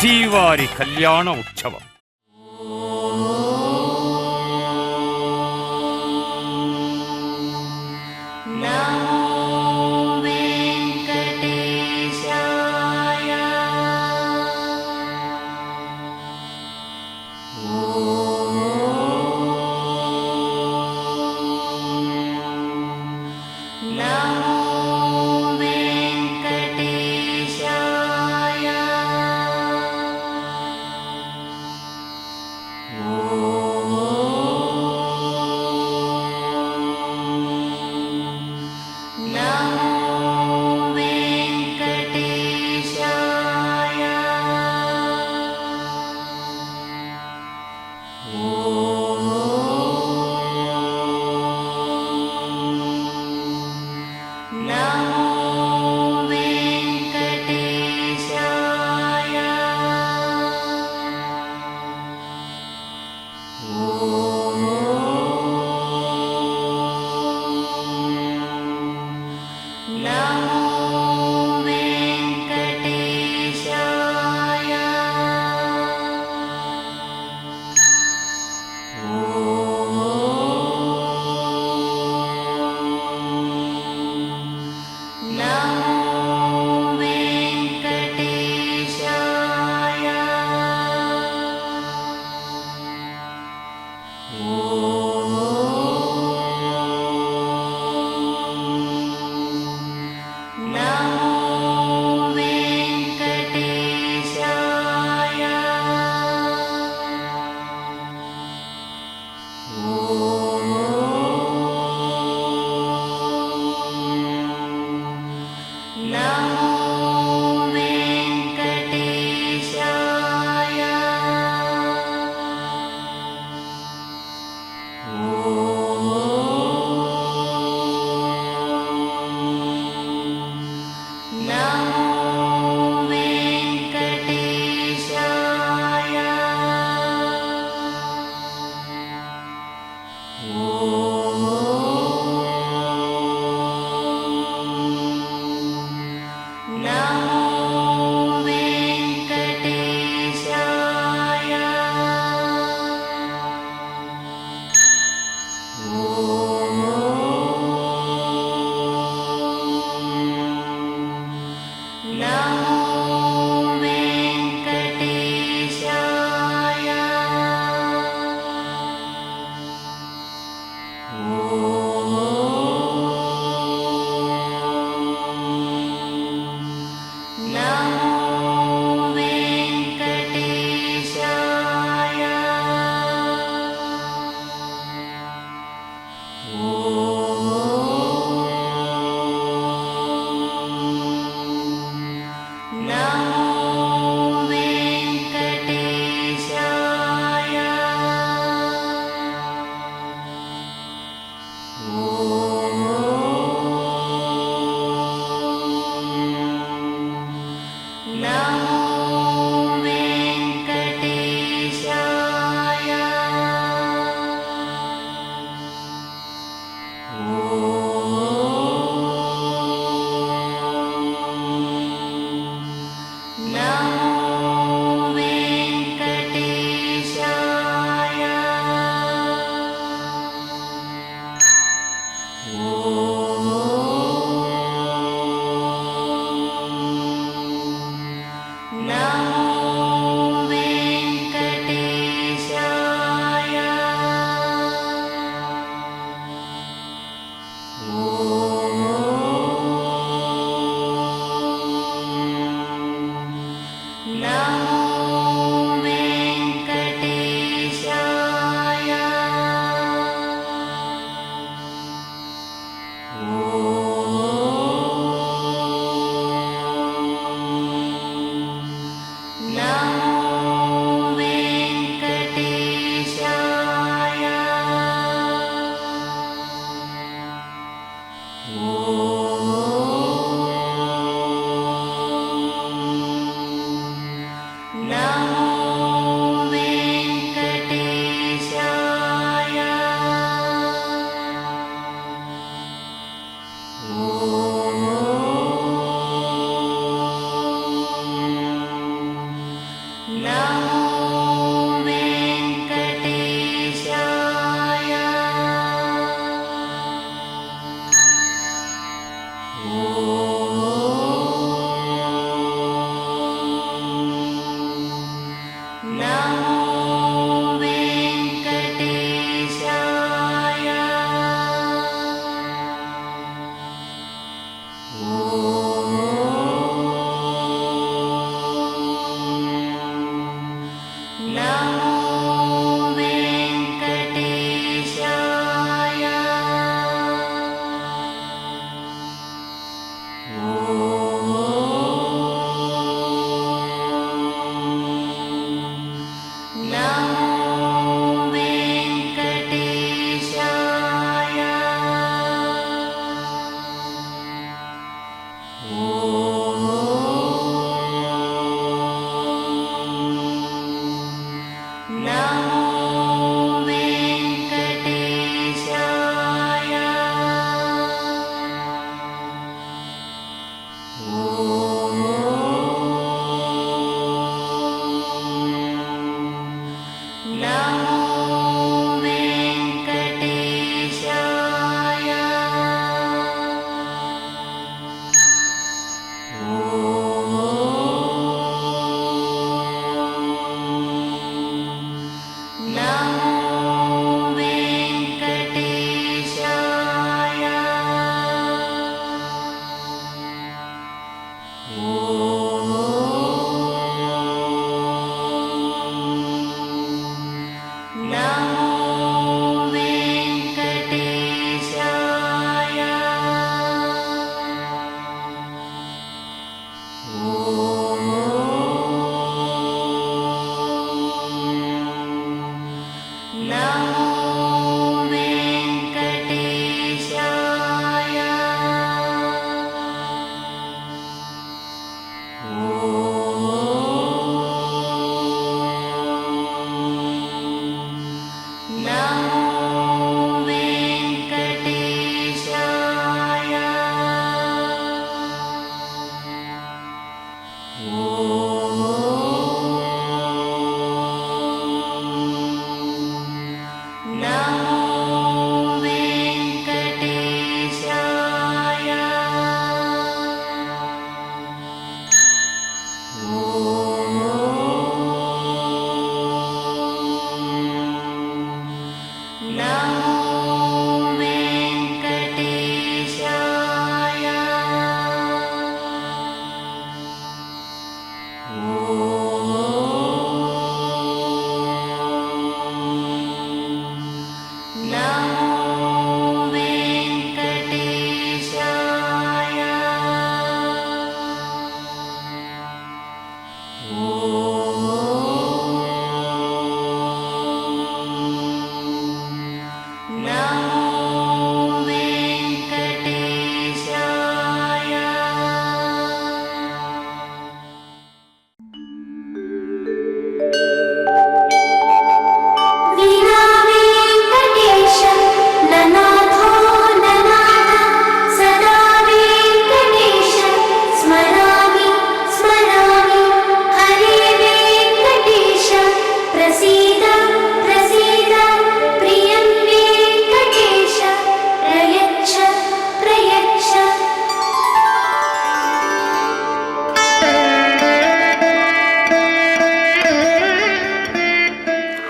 శ్రీవారి కళ్యాణ ఉత్సవం.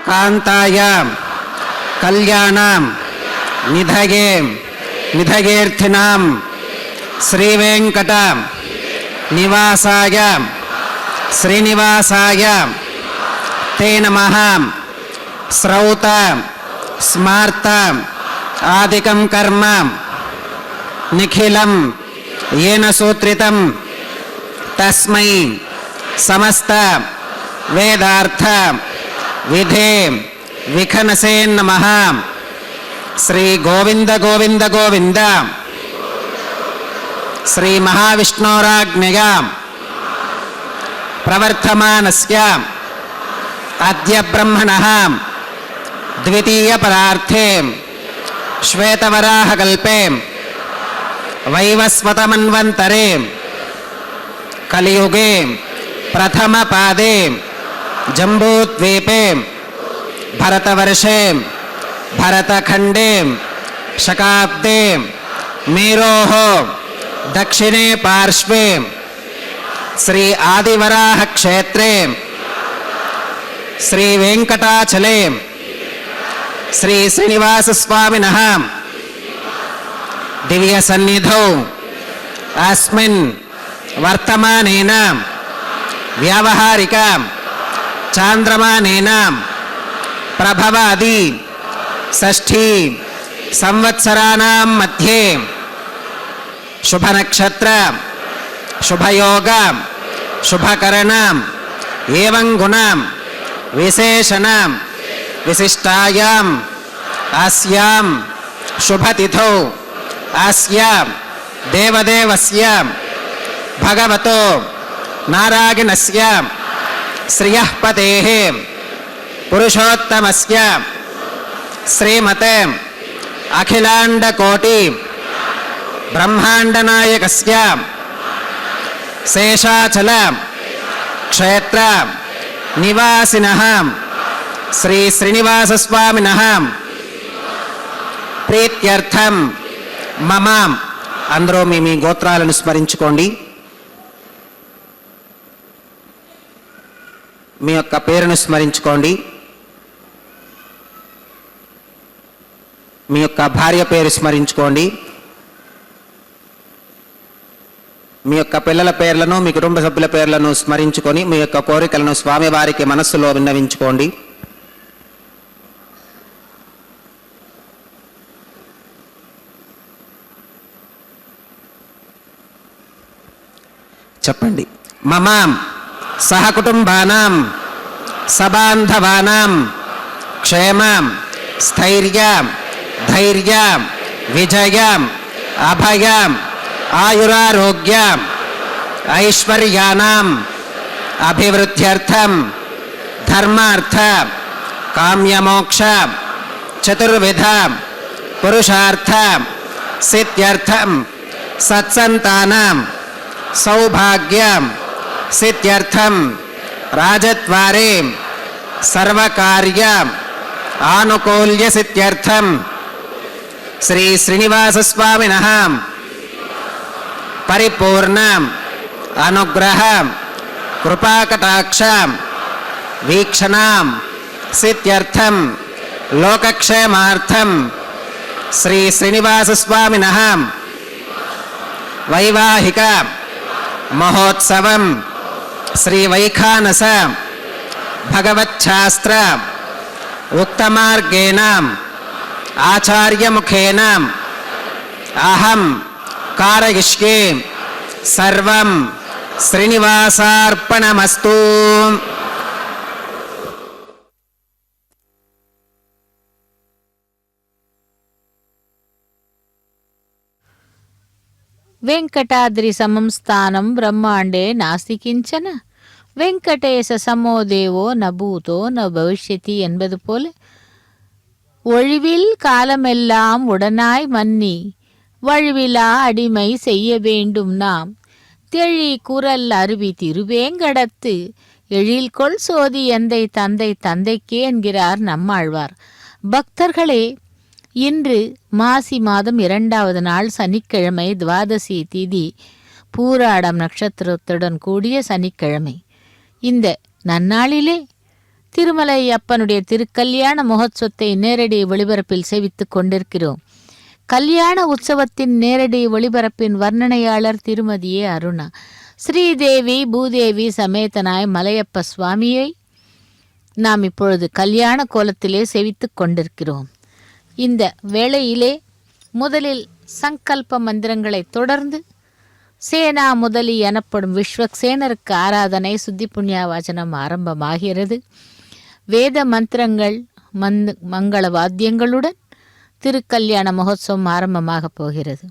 காந்தாயாம் கல்யாணாம் நிதயே நிதயேர்த்தினாம் ஸ்ரீவேங்கட நிவாசாய ஸ்ரீனிவாசாய தே நமः. ஸ்ரௌத ஸ்மார்த்த ஆதிகம் கர்ம நிఖிலம் येन सूत्रितं तस्मै समस्त वेदार्थ विधे विखनसे नमः. श्री गोविंद गोविंद गोविंद श्री महाविष्णोराज्ञया प्रवर्तमानस्य अद्य ब्रह्मणः द्वितीय परार्थे श्वेतवराहकल्पे वैवस्वतमन्वन्तरे कलियुगे प्रथम पादे जम्बूद्वीपे भरतवर्षे भरतखण्डे शकाब्दे मेरोः दक्षिणे पार्श्वे श्री आदिवराह क्षेत्रे श्री वेंकटाचले श्री श्रीनिवास स्वामिनः दिव्य सन्निधौ अस्मिन् वर्तमानेन व्यावहारिक चांद्रमानेन प्रभवादि षष्ठी संवत्सराणां मध्ये शुभ नक्षत्र शुभयोग शुभकरण एवं गुण विशेषण विशिष्टायां अस्यां शुभतिथौ अस्य देवदेवस्य भगवतो नारायणस्य श्रियः पतेः पुरुषोत्तमस्य श्रीमते अखिलाण्डकोटि ब्रह्माण्डनायकस्य शेषाचल क्षेत्र निवासिनः श्री श्रीनिवासस्वामिनः प्रीत्यर्थं మమ అందరూ మీ గోత్రాలను స్మరించుకోండి. మీ యొక్క పేరును స్మరించుకోండి. మీ యొక్క భార్య పేరు స్మరించుకోండి. మీ యొక్క పిల్లల పేర్లను మీ కుటుంబ సభ్యుల పేర్లను స్మరించుకొని మీ యొక్క కోరికలను స్వామివారికి మనస్సులో విన్నవించుకోండి. చెప్పండి. మమ సహకుటుంబానాం సబాంధవానాం క్షేమ స్థైర్య ధైర్య విజయ అభయ ఆయురారోగ్య ఐశ్వర్యానాం అభివృద్ధ్యర్థం ధర్మార్థ కామ్యమోక్ష చతుర్విధ పురుషార్థ సిద్ధ్యర్థం సత్సంతానాం सौभाग्य सिद्ध्यर्थम राजद्वारे सर्वकार्य आनुकूल्य सिद्ध्यर्थम श्री श्रीनिवास स्वामिनः परिपूर्ण अनुग्रह कृपाकटाक्ष वीक्षणां सिद्ध्यर्थम लोकक्षेमार्थम श्री श्रीनिवास स्वामिनः वैवाहिक महोत्सवं श्री वैखानस भगवच्छास्त्र उक्तमार्गेण आचार्य मुखेन अहं कारयिष्ये सर्वं श्रीनिवासार्पणमस्तु. వెంకటాద్రి సమం స్థానం బ్రహ్మాండే నాస్తి కించన வெங்கடேச சமோ தேவோ ந பூதோ ந பவிஷ்யதி என்பது போல ஒழிவில் காலமெல்லாம் உடனாய் மன்னி வழுவிலா அடிமை செய்ய வேண்டும் நாம் தெழி குரல் அருவி திருவேங்கடத்து எழில்கொள் சோதி எந்தை தந்தை தந்தைக்கே என்கிறார் நம்மாழ்வார். பக்தர்களே, இன்று மாசி மாதம் 2வது நாள் சனிக்கிழமை, துவாதசி திதி, பூராடம் நட்சத்திரத்துடன் கூடிய சனிக்கிழமை. இந்த நன்னாளிலே திருமலை அப்பனுடைய திருக்கல்யாண மகோத்சவத்தை நேரடி ஒளிபரப்பில் சேவித்துக் கொண்டிருக்கிறோம். கல்யாண உற்சவத்தின் நேரடி ஒளிபரப்பின் வர்ணனையாளர் திருமதியே அருணா. ஸ்ரீதேவி பூதேவி சமேதனாய் மலையப்ப சுவாமியை நாம் இப்பொழுது கல்யாண கோலத்திலே சேவித்துக் கொண்டிருக்கிறோம். இந்த வேளையிலே முதலில் சங்கல்ப மந்திரங்களை தொடர்ந்து சேனா முதலி எனப்படும் விஸ்வக்சேனருக்கு ஆராதனை சுத்தி புண்ணியாவாசனம் ஆரம்பமாகிறது. வேத மந்திரங்கள் மங்கள வாத்தியங்களுடன் திருக்கல்யாண மகோத்சவம் ஆரம்பமாக போகிறது.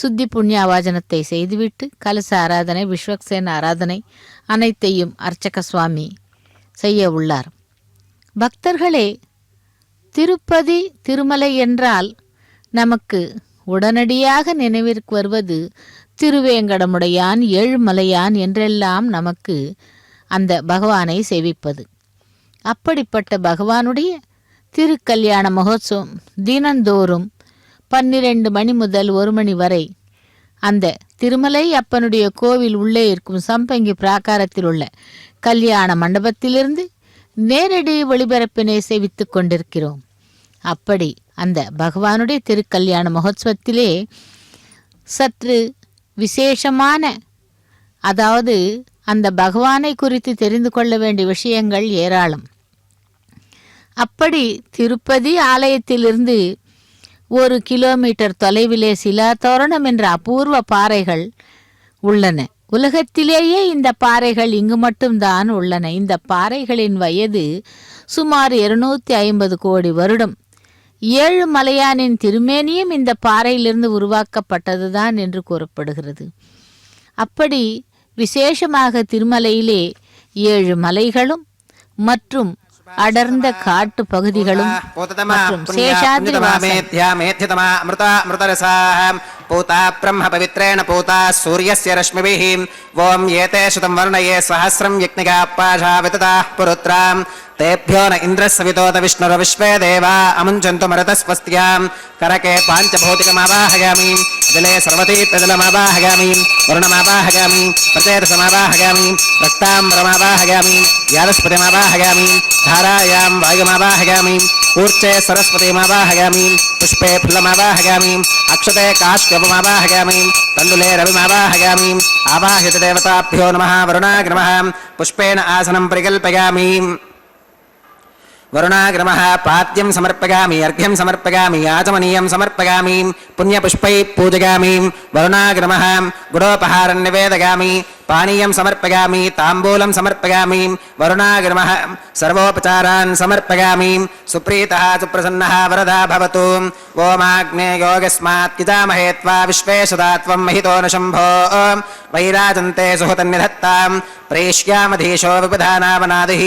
சுத்தி புண்ணியாவாசனத்தை செய்துவிட்டு கலச ஆராதனை விஸ்வக்சேன ஆராதனை அனைத்தையும் அர்ச்சக சுவாமி செய்ய உள்ளார். பக்தர்களே, திருப்பதி திருமலை என்றால் நமக்கு உடனடியாக நினைவிற்கு வருவது திருவேங்கடமுடையான் ஏழுமலையான் என்றெல்லாம் நமக்கு அந்த பகவானை சேவிப்பது. அப்படிப்பட்ட பகவானுடைய திருக்கல்யாண மகோத்சவம் தினந்தோறும் 12 மணி முதல் 1 மணி வரை அந்த திருமலை அப்பனுடைய கோவில் உள்ளே இருக்கும் சம்பங்கி பிராகாரத்தில் உள்ள கல்யாண மண்டபத்திலிருந்து நேரடி ஒளிபரப்பினை சேவித்துக் கொண்டிருக்கிறோம். அப்படி அந்த பகவானுடைய திருக்கல்யாண மகோத்சவத்திலே சற்று விசேஷமான, அதாவது அந்த பகவானை குறித்து தெரிந்து கொள்ள வேண்டிய விஷயங்கள் ஏராளம். அப்படி திருப்பதி ஆலயத்திலிருந்து 1 கிலோமீட்டர் தொலைவிலே சிலாதோரணம் என்ற அபூர்வ பாறைகள் உள்ளன. உலகத்திலேயே இந்த பாறைகள் இங்கு மட்டும்தான் உள்ளன. இந்த பாறைகளின் வயது சுமார் 250 கோடி வருடம். ஏழுமலையானின் திருமேனியும் இந்த பாறையிலிருந்து உருவாக்கப்பட்டதுதான் என்று கூறப்படுகிறது. அப்படி விசேஷமாக திருமலையிலே 7 மலைகளும் மற்றும் அடர்ந்த காட்டு பகுதிகளும் மற்றும் சேஷாத்ரி பூதா பிரம்ம பவித்ரேண பூதா சூரியஸ்ய ரஷ்மிபிः ஓம் ஏதே சுதம் வர்ணயே சஹஸ்ரம் யக்ஞிகா பாஷா விததாः புருத்ராம் तेभ्यो न इन्द्रस्सवितोत विष्णुरविश्वे देवा अमुञ्चन्तु मरुतस्वस्त्यां करके पाञ्चभौतिकमावाहयामि जले सर्वतीर्थजलमावाहयामि वरुणमावाहयामि प्रचेतसमावाहयामि रक्ताम्बरमावाहयामि यादस्पतिमावाहयामि धारायां वायुमावाहयामि ऊर्चे सरस्वतीमावाहयामि पुष्पे फुल्लमावाहयामि अक्षते काष्ठपमावाहयामि तण्डुले रविमावाहयामि आवाहित देवताभ्यो नमः वरुणाय नमः पुष्पेण आसनं परिकल्पयामि वरुणाय नमः पाद्यं समर्पयामि अर्घ्यं समर्पयामि आचमनीयं समर्पयामि पुण्यपुष्पैः पूजयामि वरुणाय नमः गुडोपहारं निवेदयामि पानीयं समर्पयामि ताम्बूलं समर्पयामि वरुणाय नमः सर्वोपचारान् समर्पयामि सुप्रीतः सुप्रसन्नः वरदा भवतु ओमाग्नेयो यस्मात् किजामहे त्वा विश्वेशदा त्वं महितो न शम्भो वैराजन्ते सुहृतन्निधत्तां प्रेष्यामधीशो विबुधानावनादिः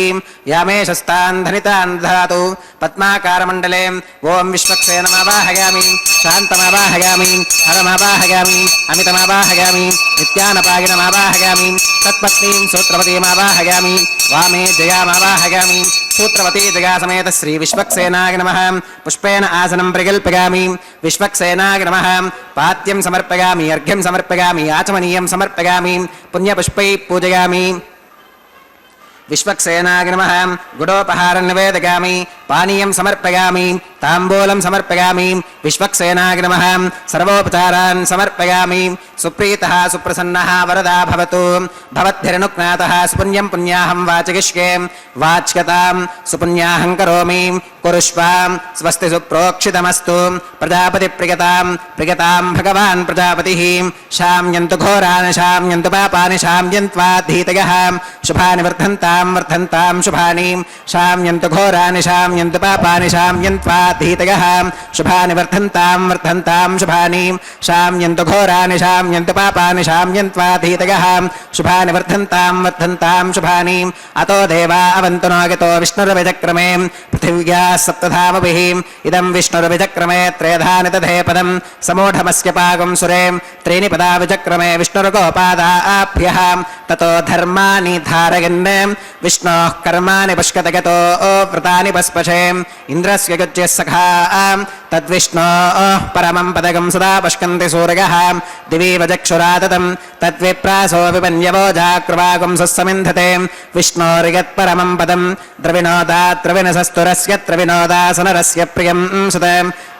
यामेशस्तान् धनितान् दधातु पद्माकारमण्डले ॐ विश्वक्सेनमावाहयामि शान्तमावाहयामि हरमावाहयामि अमितमावाहयामि नित्यानपायिनमावाहयामि तत्पत्नीं सूत्रवतीमावाहयामि वामे जयामावाहयामि सूत्रवती जया समेत श्री विश्वक्सेनाय नमः पुष्पेण आसनं परिकल्पयामि विश्वक्सेनाय नमः पाद्यं समर्पयामि अर्घ्यं समर्पयामि आचमनीयं समर्पयामि पुण्यपुष्पैः पूजयामि विश्वक्सेनाय नमः गुडोपहारं निवेदयामि पानीयं समर्पयामि ताम्बूलं समर्पयामि विश्वक्सेनाय नमः सर्वोपचारान् समर्पयामि सुप्रीतः सुप्रसन्नः वरदा भवतु भवद्भिरनुज्ञातः सुपुण्यं पुण्याहं वाचिष्ये वाच्यतां सुपुण्याहं करोमि कुरुष्वां स्वस्ति सुप्रोक्षितमस्तु प्रजापतिप्रियतां प्रियतां भगवान् प्रजापतिः शाम्यन्तु घोरान् शाम्यन्तु पापानि शाम्यन्त्वा धीतयः शुभानि वर्धन्तां वर्धन्तां शुभानि शाम्यन्तु घोरानि शाम्यन्तु पापानि शाम्यन्त्वा धीतयः शुभानि वर्धन्तां वर्धन्तां शुभानि शाम्यन्तु घोरानि शाम्यन्तु पापानि शाम्यन्त्वा धीतयः शुभानि वर्धन्तां वर्धन्तां शुभानि अतो देवा अवन्तु नो यतो विष्णुरविचक्रमे पृथिव्याः सप्तधामभिः इदं विष्णुरविचक्रमे त्रेधानि तथे पदं समूढमस्य पागं सुरे त्रीणि पदा विचक्रमे विष्णुर्गोपादाभ्यः ततो धर्माणि ధారయన్ విష్ణోః కర్మాణి పుష్కతగతో వ్రతాని పస్పశే ఇంద్రస్య గజ్య సఖా తద్విష్ణోః పరమం పదగం సదా పశ్కంతి సూరయః దివీవ చక్షురాతతం తద్విప్రాసో విపన్యవో జాక్రువాగం సస్సమింధతే విష్ణోరిగత్పరమం పదం ద్రవిణోదాద్రవిణసస్తురస్య త్రవినోదాసనరస్య ప్రియం సుత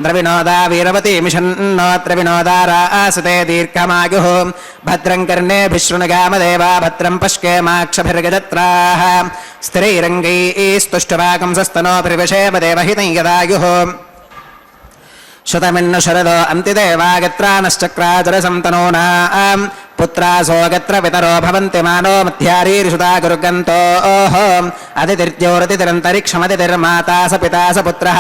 ద్రవినోదా వీరవతి మిషన్నో త్రవినోదారాసతే దీర్ఘమాయుః భద్రం కర్ణేభిశృణుగామదేవా భద్రం పశ్యేమాక్షభిర్గజత్రాః స్థిరైరంగైస్తుష్టువాగం సస్తనోభిర్విషేమ దేవహితం యదాయుః శతమిన్ను శరదో అంతిదేవాగత్రానశ్చక్రాజరసం తనూనాం పుత్రాసో గత్ర పితరో భవంతి మానో మధ్యారీర్షుతా గురుగంతోః అదితిర్జ్యోరతిరంతరిక్షమదితిర్మాతా స పితా స పుత్రః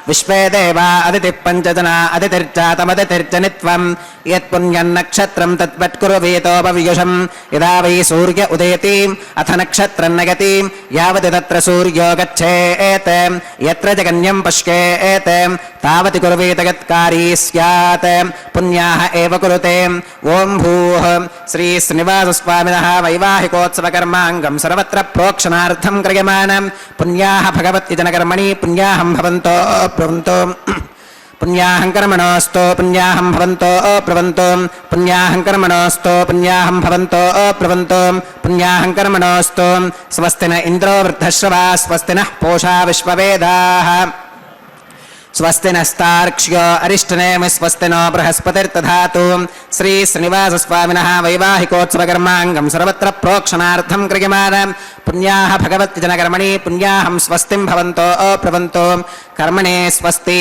విశ్వే దేవా అదితిః పంచజనా అదితిర్జాతమదితిర్జనిత్వం యత్పుణ్యన్నక్షత్రం తద్వత్కుర్వీతోపవియుషం యదా వై సూర్య ఉదేతి అథ నక్షత్రం నగతి యావతి తత్ర సూర్యో గచ్ఛేత్ యత్ర జగన్యం పశ్యేత్ తావతి కుర్వీత యత్కారీ స్యాత్ పుణ్యాః ఏవ కురుతే ఓం భూః శ్రీ శ్రీనివాసస్వామినః వైవాహికోత్సవకర్మాంగం సర్వత్ర ప్రోక్షణార్థం క్రియమాణం పుణ్యాః భగవతి జనకర్మణి పుణ్యాహం భవంతో భవంతో పుణ్యాహం కర్మణోస్తో పుణ్యాహం భవంతో ప్రవంతో పుణ్యాహం కర్మణోస్తో పుణ్యాహం భవంతో ప్రవంతో పుణ్యాహం కర్మణోస్తో స్వస్తి న ఇంద్రో వృద్ధశ్రవా స్వస్తి నః పూషా విశ్వవేదాః స్వస్తి నస్తార్క్ష్యో అరిష్టనేమి స్వస్తి నో బృహస్పతిర్దధాతు శ్రీ శ్రీనివాసస్వామినః వైవాహికోత్సవకర్మాంగం సర్వత్ర ప్రోక్షణార్థం క్రియమాణం పుణ్యాః భగవతి జనకర్మణి పుణ్యాహం స్వస్తిం భవంతో ప్రవంతో కర్మణే స్వస్తి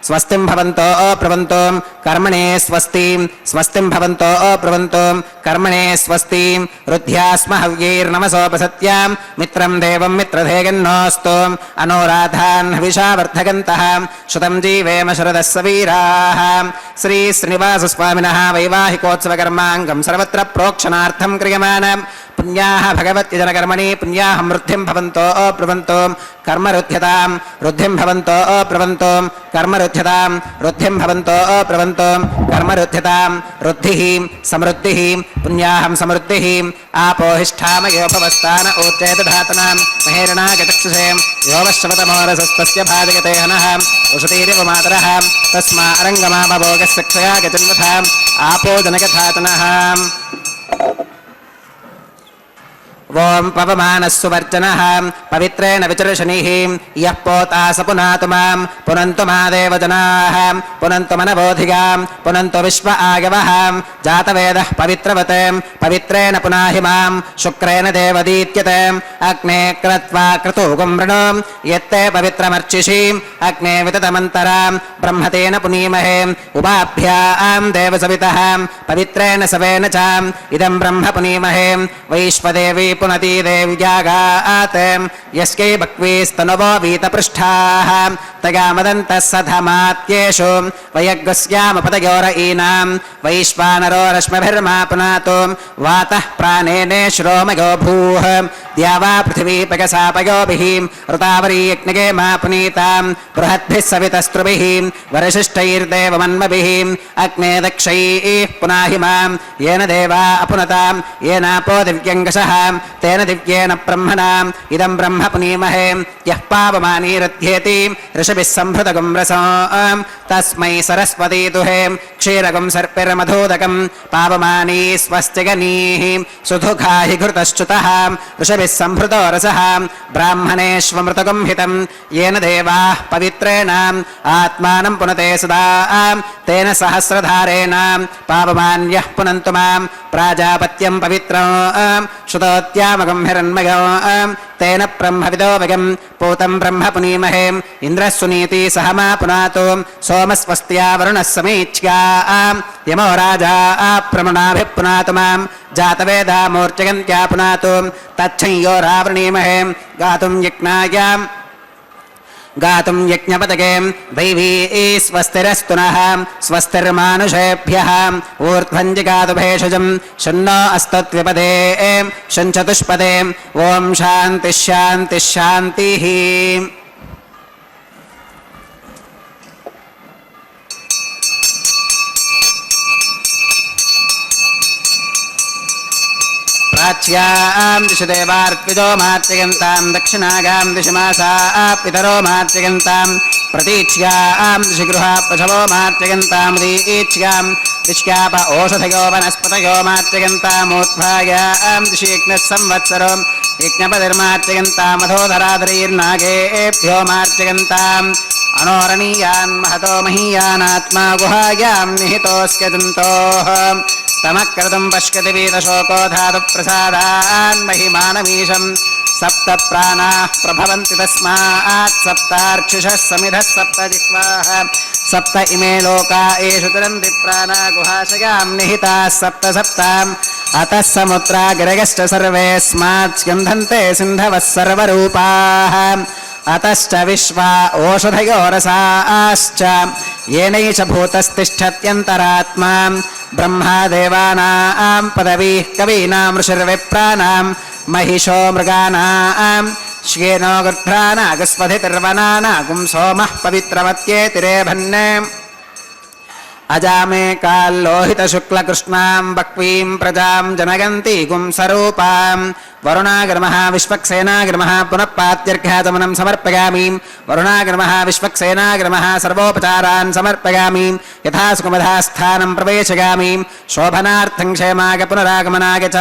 స్వస్తిం భవంతో ప్రవంతో కర్మణే స్వస్తి స్వస్తిం భవంతో ప్రవంతో కర్మణే స్వస్తి రుధ్యాస్మ హవ్యైర్నమసోపసత్యాం మిత్రం దేవం మిత్రధేయన్నోస్తు అనోరాధాన్ హవిషావర్ధగంతః శతం జీవేమ శరదస్స వీరాః శ్రీ శ్రీనివాసస్వామినః వైవాహికోత్సవకర్మాంగం సర్వత్ర ప్రోక్షణార్థం క్రియమాణం పుణ్యాః భగవతి జనకర్మణి పుణ్యాహం వృద్ధిం భవంతో ప్రవంతో కర్మరుధ్యతాం వృద్ధిం భవంతో ప్రవంతో కర్మరుధ్యతాం వృద్ధిం భవంతో ప్రవంతో కర్మరుధ్యతాం వృద్ధిః సమృద్ధిః పుణ్యాహం సమృద్ధిః ఆపోహిష్ఠామయోపవస్థాన ఊర్జేదధాతనాం మహేరణాగచక్షుషే యోవశ్రవతమోరసస్తస్య భాజయతే హనః ఉషతీరివ మాతరః తస్మా అరంగమామభోగస్య క్షయా గజన్వథాం ఆపో జనకధాతనః ఓం పవమానస్సు వర్జనః పవిత్రేణ విచర్షణిః యః పోతా స పునాతు మాం పునంతు మా దేవజనాః పునంతు మనబోధిగాం పునంతు విశ్వ ఆగవః జాతవేదః పవిత్రవతే పవిత్రేణ పునాహి మాం శుక్రేణ దేవదీత్యతే అగ్నే క్రత్వా క్రతూగం వృణో యత్తే పవిత్రమర్చిషి అగ్నే వితతమంతరాం బ్రహ్మతేన పునీమహే ఉపాభ్యాం దేవసవితః పవిత్రేణ సవేన చ ఇదం బ్రహ్మ పునీమహే వైశ్వదేవి పునతి దేవ్యాగాత్ యస్కై బక్వీస్తనవో వీతపృష్ఠాః తగామదంతః సధమాత్యేషు వయగ్గస్యామపదయోర ఈనాం వైశ్వానరో రశ్మిభిర్మా పునాతు వాతః ప్రాణేనే శ్రోమయో భూః ద్యావా పృథివీ పగసాపయోభిః ఋతావరీ యజ్ఞగే మా పునీతాం బృహద్భిः సవితస్త్రుభిः వరశిష్టైర్దేవమన్మభిः అగ్నే దక్షైః పునాహి మాం येन देवा अपुनतां येनापो दिव्यङ्गशः तेन दिव्येन ब्रह्मणा इदं ब्रह्म पुनीमहे यः पावमानीरध्येति ऋषभिः सम्भृतगुं रसोऽं तस्मै सरस्वती दुहे क्षीरगुं सर्पिर्मधोदकं पावमानी स्वस्तिगनीः सुधुघा हि घृतश्च्युतः ऋषभिः सम्भृतो रसः ब्राह्मणेष्वमृतगुं हितं येन देवाः पवित्रेण आत्मानं पुनते सदा तेन सहस्रधारेण पावमान्यः पुनन्तु मां प्राजापत्यं पवित्रं श्रुतोत्यामगं हिरण्मयं तेन ब्रह्मविदो वयं पूतं ब्रह्म पुनीमहे इन्द्रः सुनीति सह मा पुनातु सोमस्वस्त्या वरुणः समीच्या यमो राजा प्रमणाभिः पुनातु मां जातवेदा मूर्चयन्त्या पुनातु तच्छंयो रावृणीमहे गातुं यज्ञपतके दैवी स्वस्तिरस्तु नः स्वस्तिर्मानुषेभ्यः ऊर्ध्वं जिगातु भेषजं शन्नो अस्तुत्विपदे शञ्चतुष्पदे ॐ शान्तिः शान्तिः शान्तिः वाच्यां दिशि देवार्पितो मार्चयन्तां दक्षिणागां दिशि मासा पितरो मार्चयन्तां प्रतीच्यां दिशि गृहा पशवो मार्चयन्तां दीच्यां दिश्याप ओषधयो वनस्पतयो मार्चयन्तामूर्ध्वायां दिशि यज्ञः संवत्सरो यज्ञपतिर्मार्चयन्तां मधोधराधरीर्नागेभ्यो मार्चयन्ताम् अनोरणीयान् महतो महीयानात्मा गुहायां निहितोऽस्य दन्तोः तमक्रतुं पश्यति वीतशोको धातुप्रसादान् महिमानमीशं सप्त प्राणाः प्रभवन्ति तस्मात् सप्तार्चिषः समिधः सप्त जिह्वाः सप्त इमे लोका एषु तरन्ति प्राणा गुहाशयां निहिताः सप्त सप्ताम् अतः समुद्रागिरगश्च सर्वेऽस्मात् स्यन्धन्ते सिन्धवः सर्वरूपाः अतश्च विश्वा ओषधयो रसाश्च येनैष भूतस्तिष्ठत्यन्तरात्मा ब्रह्मा देवानां पदवीः कवीनां ऋषिर्विप्राणां महिषो मृगाणां श्येनो गृध्रानागस्पतिर्वनानागुं सोमः पवित्रमत्येतिरेभन्ने अजामे काल्लोहितशुक्लकृष्णां बक्वीं प्रजां जनगन्ति गुंसरूपां वरुणाग्रमः विश्वक्सेनाग्रमः पुनः पात्यर्घ्याचमनं समर्पयामि वरुणाग्रमः विश्वक्सेनाग्रमः सर्वोपचारान् समर्पयामि यथा सुखमधास्थानं प्रवेशयामि शोभनार्थं क्षेमाय पुनरागमनाय च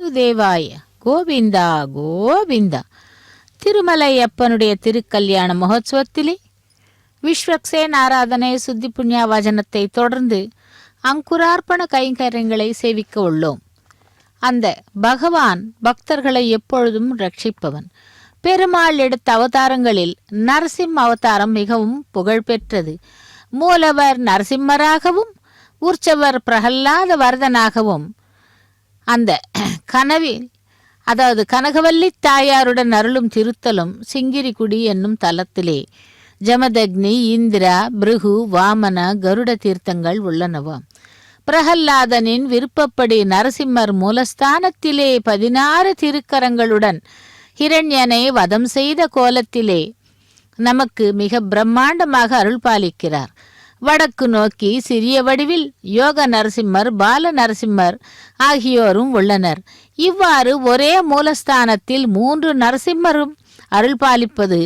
தேவாய கோவிந்தா கோவிந்தா. திருமலையப்பனுடைய திருக்கல்யாண மகோத்சவத்திலே விஸ்வக்சேன் ஆராதனை சுத்தி புண்ணிய வசனத்தை தொடர்ந்து அங்குரார்ப்பண கைங்கரியங்களை சேவிக்க உள்ளோம். அந்த பகவான் பக்தர்களை எப்பொழுதும் ரட்சிப்பவன். பெருமாள் எடுத்த அவதாரங்களில் நரசிம்ம அவதாரம் மிகவும் புகழ்பெற்றது. மூலவர் நரசிம்மராகவும் உற்சவர் பிரகல்லாத வரதனாகவும் அந்த கனவில் அதாவது கனகவல்லி தாயாருடன் அருளும் திருத்தலம் சிங்கிரிகுடி என்னும் தலத்திலே ஜமதக்னி இந்திரா பிருகு வாமன கருட தீர்த்தங்கள் உள்ளனவாம். பிரகல்லாதனின் விருப்பப்படி நரசிம்மர் மூலஸ்தானத்திலே 16 திருக்கரங்களுடன் ஹிரண்யனை வதம் செய்த கோலத்திலே நமக்கு மிக பிரம்மாண்டமாக அருள் பாலிக்கிறார். வடக்கு நோக்கி சிறிய வடிவில் யோக நரசிம்மர் பால நரசிம்மர் ஆகியோரும் உள்ளனர். இவ்வாறு ஒரே மூலஸ்தானத்தில் 3 நரசிம்மரும் அருள் பாலிப்பது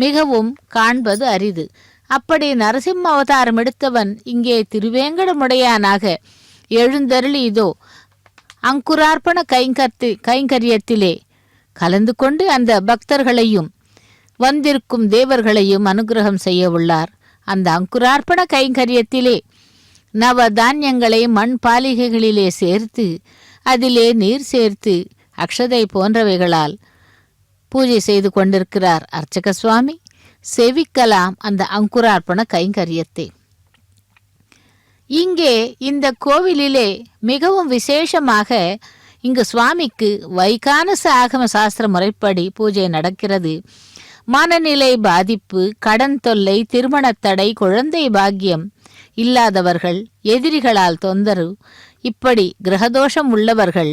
மிகவும் காண்பது அரிது. அப்படி நரசிம்ம அவதாரம் எடுத்தவன் இங்கே திருவேங்கடமுடையானாக எழுந்தருளி இதோ அங்குரார்ப்பண கைங்கரியத்திலே கலந்து கொண்டு அந்த பக்தர்களையும் வந்திருக்கும் தேவர்களையும் அனுகிரகம் செய்ய உள்ளார். அந்த அங்குரார்ப்பண கைங்கரியத்திலே நவ தானியங்களை மண் பாலிகைகளிலே சேர்த்து அதிலே நீர் சேர்த்து அக்ஷதை போன்றவைகளால் பூஜை செய்து கொண்டிருக்கிறார் அர்ச்சக சுவாமி. செவிக்கலாம் அந்த அங்குரார்ப்பண கைங்கரியத்தை. இங்கே இந்த கோவிலிலே மிகவும் விசேஷமாக இங்கு சுவாமிக்கு வைகானச ஆகம சாஸ்திர முறைப்படி பூஜை நடக்கிறது. மனநிலை பாதிப்பு, கடன் தொல்லை, திருமணத்தடை, குழந்தை பாக்கியம் இல்லாதவர்கள், எதிரிகளால் தொந்தரவு, இப்படி கிரகதோஷம் உள்ளவர்கள்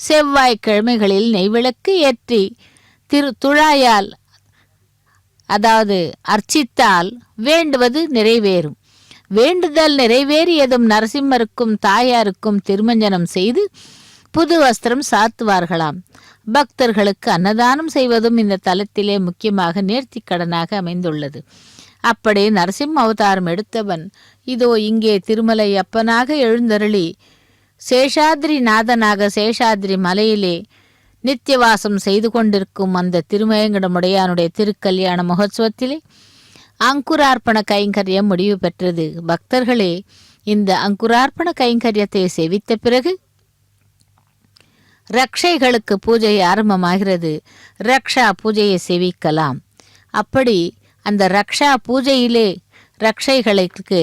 செவ்வாய்க்கிழமைகளில் நெய்விளக்கு ஏற்றி துழாயால் அதாவது அர்ச்சித்தால் வேண்டுவது நிறைவேறும். வேண்டுதல் நிறைவேறியதும் நரசிம்மருக்கும் தாயாருக்கும் திருமஞ்சனம் செய்து புது வஸ்திரம் சாத்துவார்களாம். பக்தர்களுக்கு அன்னதானம் செய்வதும் இந்த தலத்திலே முக்கியமாக நேர்த்திக்கடனாக அமைந்துள்ளது. அப்படி நரசிம்ம அவதாரம் எடுத்தவன் இதோ இங்கே திருமலை அப்பனாக எழுந்தருளி சேஷாத்ரி நாதனாக சேஷாத்ரி மலையிலே நித்தியவாசம் செய்து கொண்டிருக்கும் அந்த திருமயங்கடமுடையானுடைய திருக்கல்யாண மகோத்சவத்திலே அங்குரார்ப்பண கைங்கரியம் முடிவு பெற்றது. பக்தர்களே, இந்த அங்குரார்ப்பண கைங்கரியத்தை சேவித்த பிறகு ரக்ஷைகளுக்கு பூஜை ஆரம்பமாகிறது. ரக்ஷா பூஜையை சேவிக்கலாம். அப்படி அந்த ரக்ஷா பூஜையிலே ரக்ஷைகளுக்கு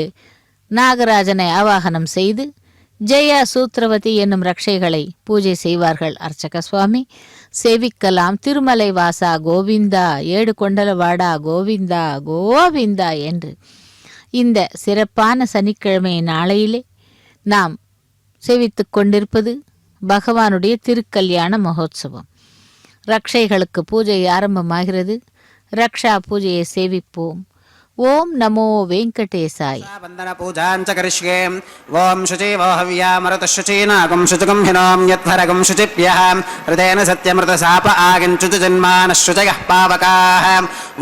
நாகராஜனை ஆவாகனம் செய்து ஜெயா சூத்ரவதி என்னும் ரக்ஷைகளை பூஜை செய்வார்கள் அர்ச்சக சுவாமி. சேவிக்கலாம். திருமலை வாசா கோவிந்தா, ஏடு கொண்டலவாடா கோவிந்தா கோவிந்தா என்று இந்த சிறப்பான சனிக்கிழமை நாளையிலே நாம் சேவித்து கொண்டிருப்பது பகவானுடைய திருக்கல்யாண மகோத்சவம். ரக்ஷைகளுக்கு பூஜை ஆரம்பமாகிறது. ரக்ஷா பூஜையை சேவிப்போம். ஓம் நமோ வெங்கடேசாய். वंदन पूजाञ्च करिष्ये ओम शुचिवो हव्यामृतः शुचीनागं शुचिगं हिनों यत्भरगं शुचिभ्यः हृदेन सत्यमृतसाप आगिञ्चुतजन्मानः शुचयः पावकाः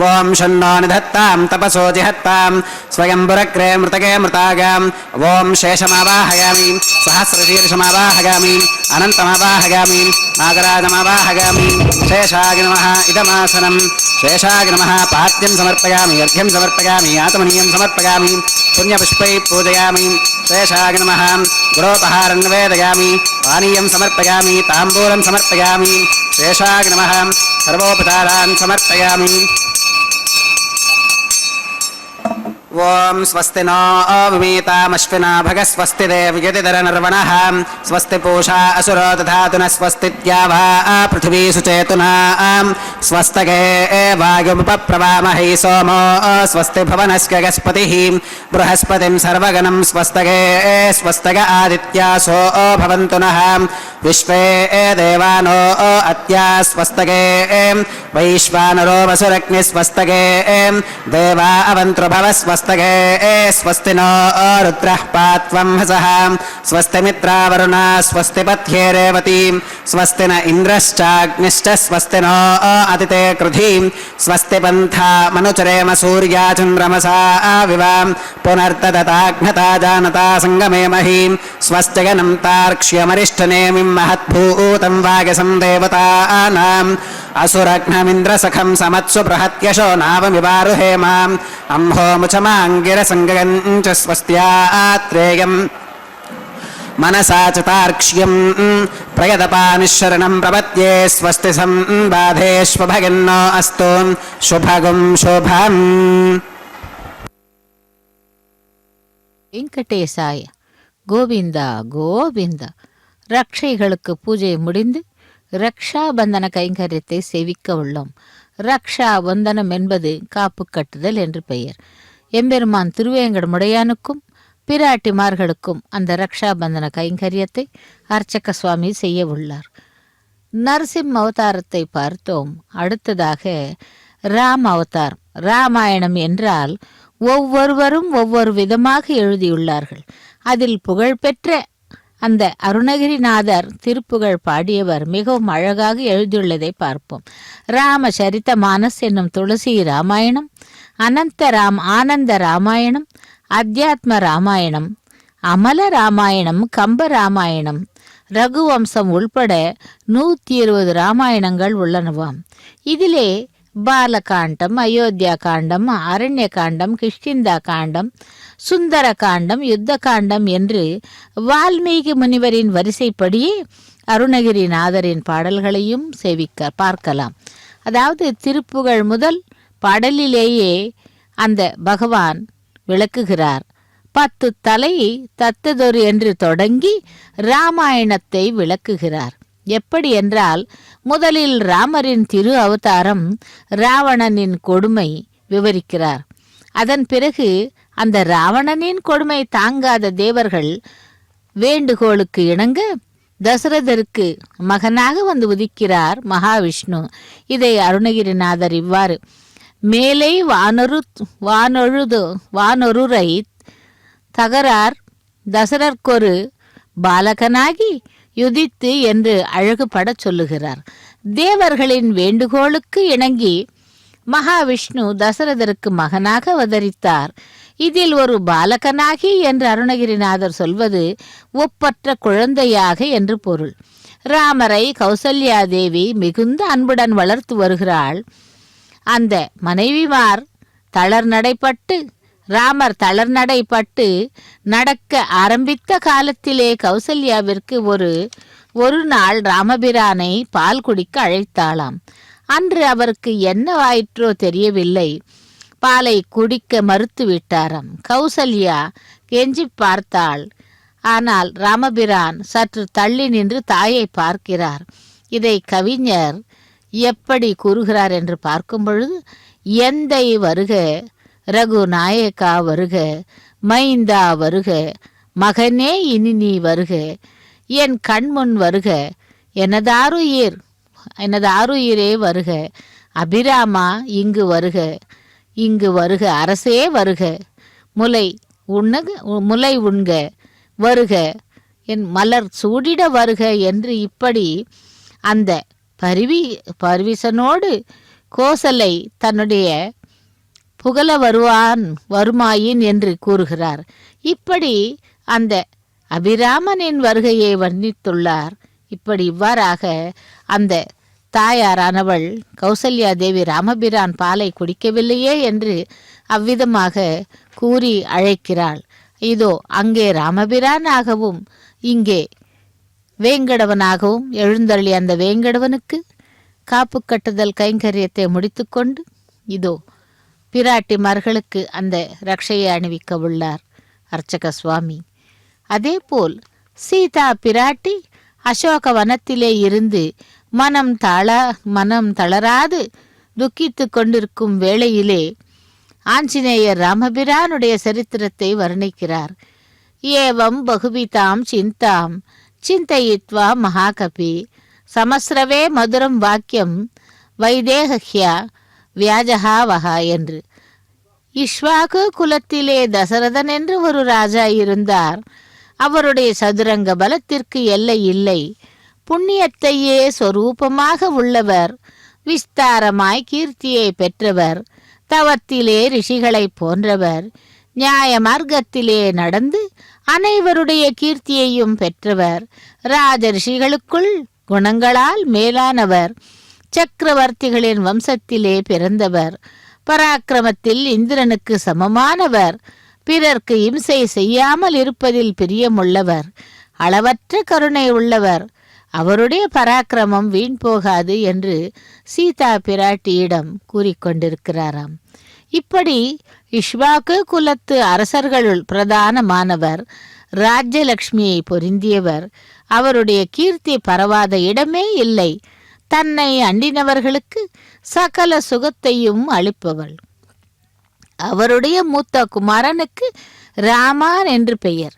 ओम शन्नो निधत्तां तपसो जिहत्तां स्वयंवरग्रे मृतगे मृतागाम् ओम शेषमावाहयामि सहस्रशीर्षमावाहयामि अनन्तमावाहयामि नागराजमावाहयामि शेषाय नमः इदमासनं शेषाय नमः पाद्यं समर्पयामि अर्घ्यं समर्पयामि आत्मनीयं समर्पयामि पुण्यपुष्पैः पूजयामि शेषाय नमः गुरोपहारं निवेदयामि पानीयं समर्पयामि ताम्बूलं समर्पयामि शेषाय नमः सर्वोपचारान् समर्पयामि ओम स्वस्ति नो विमीतामश्विना भगः स्वस्ति देवयतिधरनर्वणः स्वस्ति पूषा असुरो दधातु न स्वस्तित्यावा पृथिवी सुचेतुना स्वस्तके वायुमुपप्रवामहे सोमो स्वस्ति भुवनस्य गस्पतिः बृहस्पतिं सर्वगणं स्वस्तके स्वस्तक आदित्यासो भवन्तु नः विश्वे देवानो अत्या स्वस्तके वैश्वानरो वसुरग्निः स्वस्तके देवा अवन्तृभव स्वस्तके स्वस्ति नो रुद्रः पात्वं हसः स्वस्ति मित्रावरुणा स्वस्ति पथ्ये रेवती स्वस्ति न इन्द्रश्चाग्निश्च स्वस्ति नो अदिते कृधि स्वस्ति पन्था मनुचरेम सूर्या चन्द्रमसा विवां पुनर्तदताघ्नता जानता संगमे महीं स्वस्तिगनं तार्क्ष्यमरिष्टनेमिं महद्भूतं वागसं देवतानाम् असुरघ्नमिन्द्रसखं समत्सु बृहत्यशो नावमिवारुहेमाम् अम्होमुचमाङ्गिरसङ्गञ्च स्वस्त्यात्रेयम् मनसा च तार्क्ष्यम् प्रयतपानिशरणं प्रपद्ये स्वस्ति संबाधेष्वभगिन्नो अस्तु शुभगुं शुभम्. வெங்கடேசாய கோவிந்தா கோவிந்தா. ரக்ஷைகளுக்கு பூஜை முடிந்து ரக்ஷாபந்தன கைங்கரியத்தை சேவிக்க உள்ளோம். ரக்ஷா வந்தனம் என்பது காப்பு கட்டுதல் என்று பெயர். எம்பெருமான் திருவேங்கடமுடையானுக்கும் பிராட்டிமார்களுக்கும் அந்த ரக்ஷாபந்தன கைங்கரியத்தை அர்ச்சக சுவாமி செய்ய உள்ளார். நரசிம்ம அவதாரத்தை பார்த்தோம். அடுத்ததாக ராம் அவதாரம். ராமாயணம் என்றால் ஒவ்வொருவரும் ஒவ்வொரு விதமாக எழுதியுள்ளார்கள். அதில் புகழ்பெற்ற அந்த அருணகிரிநாதர் திருப்புகழ் பாடியவர் மிகவும் அழகாக எழுதியுள்ளதை பார்ப்போம். ராமசரித மானஸ் என்னும் துளசி ராமாயணம், ஆனந்த ராமாயணம், அத்தியாத்ம ராமாயணம், அமல ராமாயணம், கம்ப ராமாயணம், ரகுவம்சம் உள்பட 120 ராமாயணங்கள் உள்ளனவாம். இதிலே பாலகாண்டம், அயோத்தியா காண்டம், அரண்ய காண்டம், கிஷ்கிந்தா காண்டம், சுந்தர காண்டம், யுத்த காண்டம் என்று வால்மீகி முனிவரின் வரிசைப்படியே அருணகிரிநாதரின் பாடல்களையும் பார்க்கலாம். அதாவது திருப்புகழ் முதல் பாடலிலேயே அந்த பகவான் விளக்குகிறார். 10 தலை தத்ததொரு என்று தொடங்கி ராமாயணத்தை விளக்குகிறார். எப்படி என்றால், முதலில் ராமரின் திரு அவதாரம் ராவணனின் கொடுமை விவரிக்கிறார். அதன் பிறகு அந்த ராவணனின் கொடுமை தாங்காத தேவர்கள் வேண்டுகோளுக்கு இணங்க தசரதருக்கு மகனாக வந்து உதிக்கிறார் மகாவிஷ்ணு. இதை அருணகிரிநாதர் இவ்வாறு: மேலே வானொருரை தகரார் தசரர்க்கொரு பாலகனாகி யுதித்து என்று அழகுபட சொல்லுகிறார். தேவர்களின் வேண்டுகோளுக்கு இணங்கி மகாவிஷ்ணு தசரதருக்கு மகனாக அவதரித்தார். இதில் ஒரு பாலகனாகி என்று அருணகிரிநாதர் சொல்வது ஒப்பற்ற குழந்தையாக என்று பொருள். ராமரை கௌசல்யாதேவி மிகுந்த அன்புடன் வளர்த்து வருகிறாள். அந்த மனைவிமார் ராமர் தளர்நடைப்பட்டு நடக்க ஆரம்பித்த காலத்திலே கௌசல்யாவிற்கு ஒரு நாள் ராமபிரானை பால் குடிக்க அழைத்தாளாம். அன்று அவருக்கு என்னவாயிற்றோ தெரியவில்லை. பாலை குடிக்க மறுத்து விட்டாராம். கௌசல்யா கெஞ்சி பார்த்தாள். ஆனால் ராமபிரான் சற்று தள்ளி நின்று தாயை பார்க்கிறார். இதை கவிஞர் எப்படி கூறுகிறார் என்று பார்க்கும் பொழுது, எந்தை வருக, ரகுநாயகா வருக, மைந்தா வருக, மகனே இனி நீ வருக, என் கண்முன் வருக, எனதாருயிரே வருக, அபிராமா இங்கு வருக, இங்கு வருக அரசே வருக, முலை உண்க வருக, என் மலர் சூடிட வருக என்று இப்படி அந்த பரிவிசனோடு கோசலை தன்னுடைய புகழ வருமாயின் என்று கூறுகிறார். இப்படி அந்த அபிராமனின் வருகையை வர்ணித்துள்ளார். இவ்வாறாக அந்த தாயாரானவள் கௌசல்யா தேவி ராமபிரான் பாலை குடிக்கவில்லையே என்று அவ்விதமாக கூறி அழைக்கிறாள். இதோ அங்கே ராமபிரானாகவும் இங்கே வேங்கடவனாகவும் எழுந்தருளி அந்த வேங்கடவனுக்கு காப்பு கட்டுதல் கைங்கரியத்தை முடித்துக்கொண்டு இதோ பிராட்டிமார்களுக்கு அந்த ரக்ஷையை அணிவிக்க உள்ளார் அர்ச்சக சுவாமி. அதேபோல் சீதா பிராட்டி அசோக வனத்திலே இருந்து மனம் தளராது துக்கித்து கொண்டிருக்கும் வேளையிலே ஆஞ்சநேயர் ராமபிரானுடைய சரித்திரத்தை வர்ணிக்கிறார். ஏவம் பகுவிதாம் சிந்தாம் சிந்தயித்வா மகாகபி சமஸ்ரவே மதுரம் வாக்கியம் வைதேஹ்யா வியாஜஹாவஹா என்று. இஷ்வாகு குலத்திலே தசரதன் என்று ஒரு ராஜா இருந்தார். அவருடைய சதுரங்க பலத்திற்கு எல்லை இல்லை. புண்ணியத்தையே சொரூபமாக உள்ளவர், விஸ்தாரமாய் கீர்த்தியை பெற்றவர், தவத்திலே ரிஷிகளை போன்றவர், நியாய மார்க்கத்திலே நடந்து அனைவருடைய கீர்த்தியையும் பெற்றவர், ராஜ ரிஷிகளுக்குள் குணங்களால் மேலானவர், சக்கரவர்த்திகளின் வம்சத்திலே பிறந்தவர், பராக்கிரமத்தில் இந்திரனுக்கு சமமானவர், பிறர்க்கு இம்சை செய்யாமல் இருப்பதில் பிரியமுள்ளவர், அளவற்ற கருணை உள்ளவர், அவருடைய பராக்கிரமம் வீண் போகாது என்று சீதா பிராட்டியிடம் கூறிக்கொண்டிருக்கிறாராம். இப்படி இஷ்வாக்கு குலத்து அரசர்களுள் பிரதானமானவர், ராஜ்யலட்சுமியை பொருந்தியவர், அவருடைய கீர்த்தி பரவாத இடமே இல்லை, தன்னை அண்டினவர்களுக்கு சகல சுகத்தையும் அளிப்பவள். அவருடைய மூத்த குமாரனுக்கு ராமான் என்று பெயர்.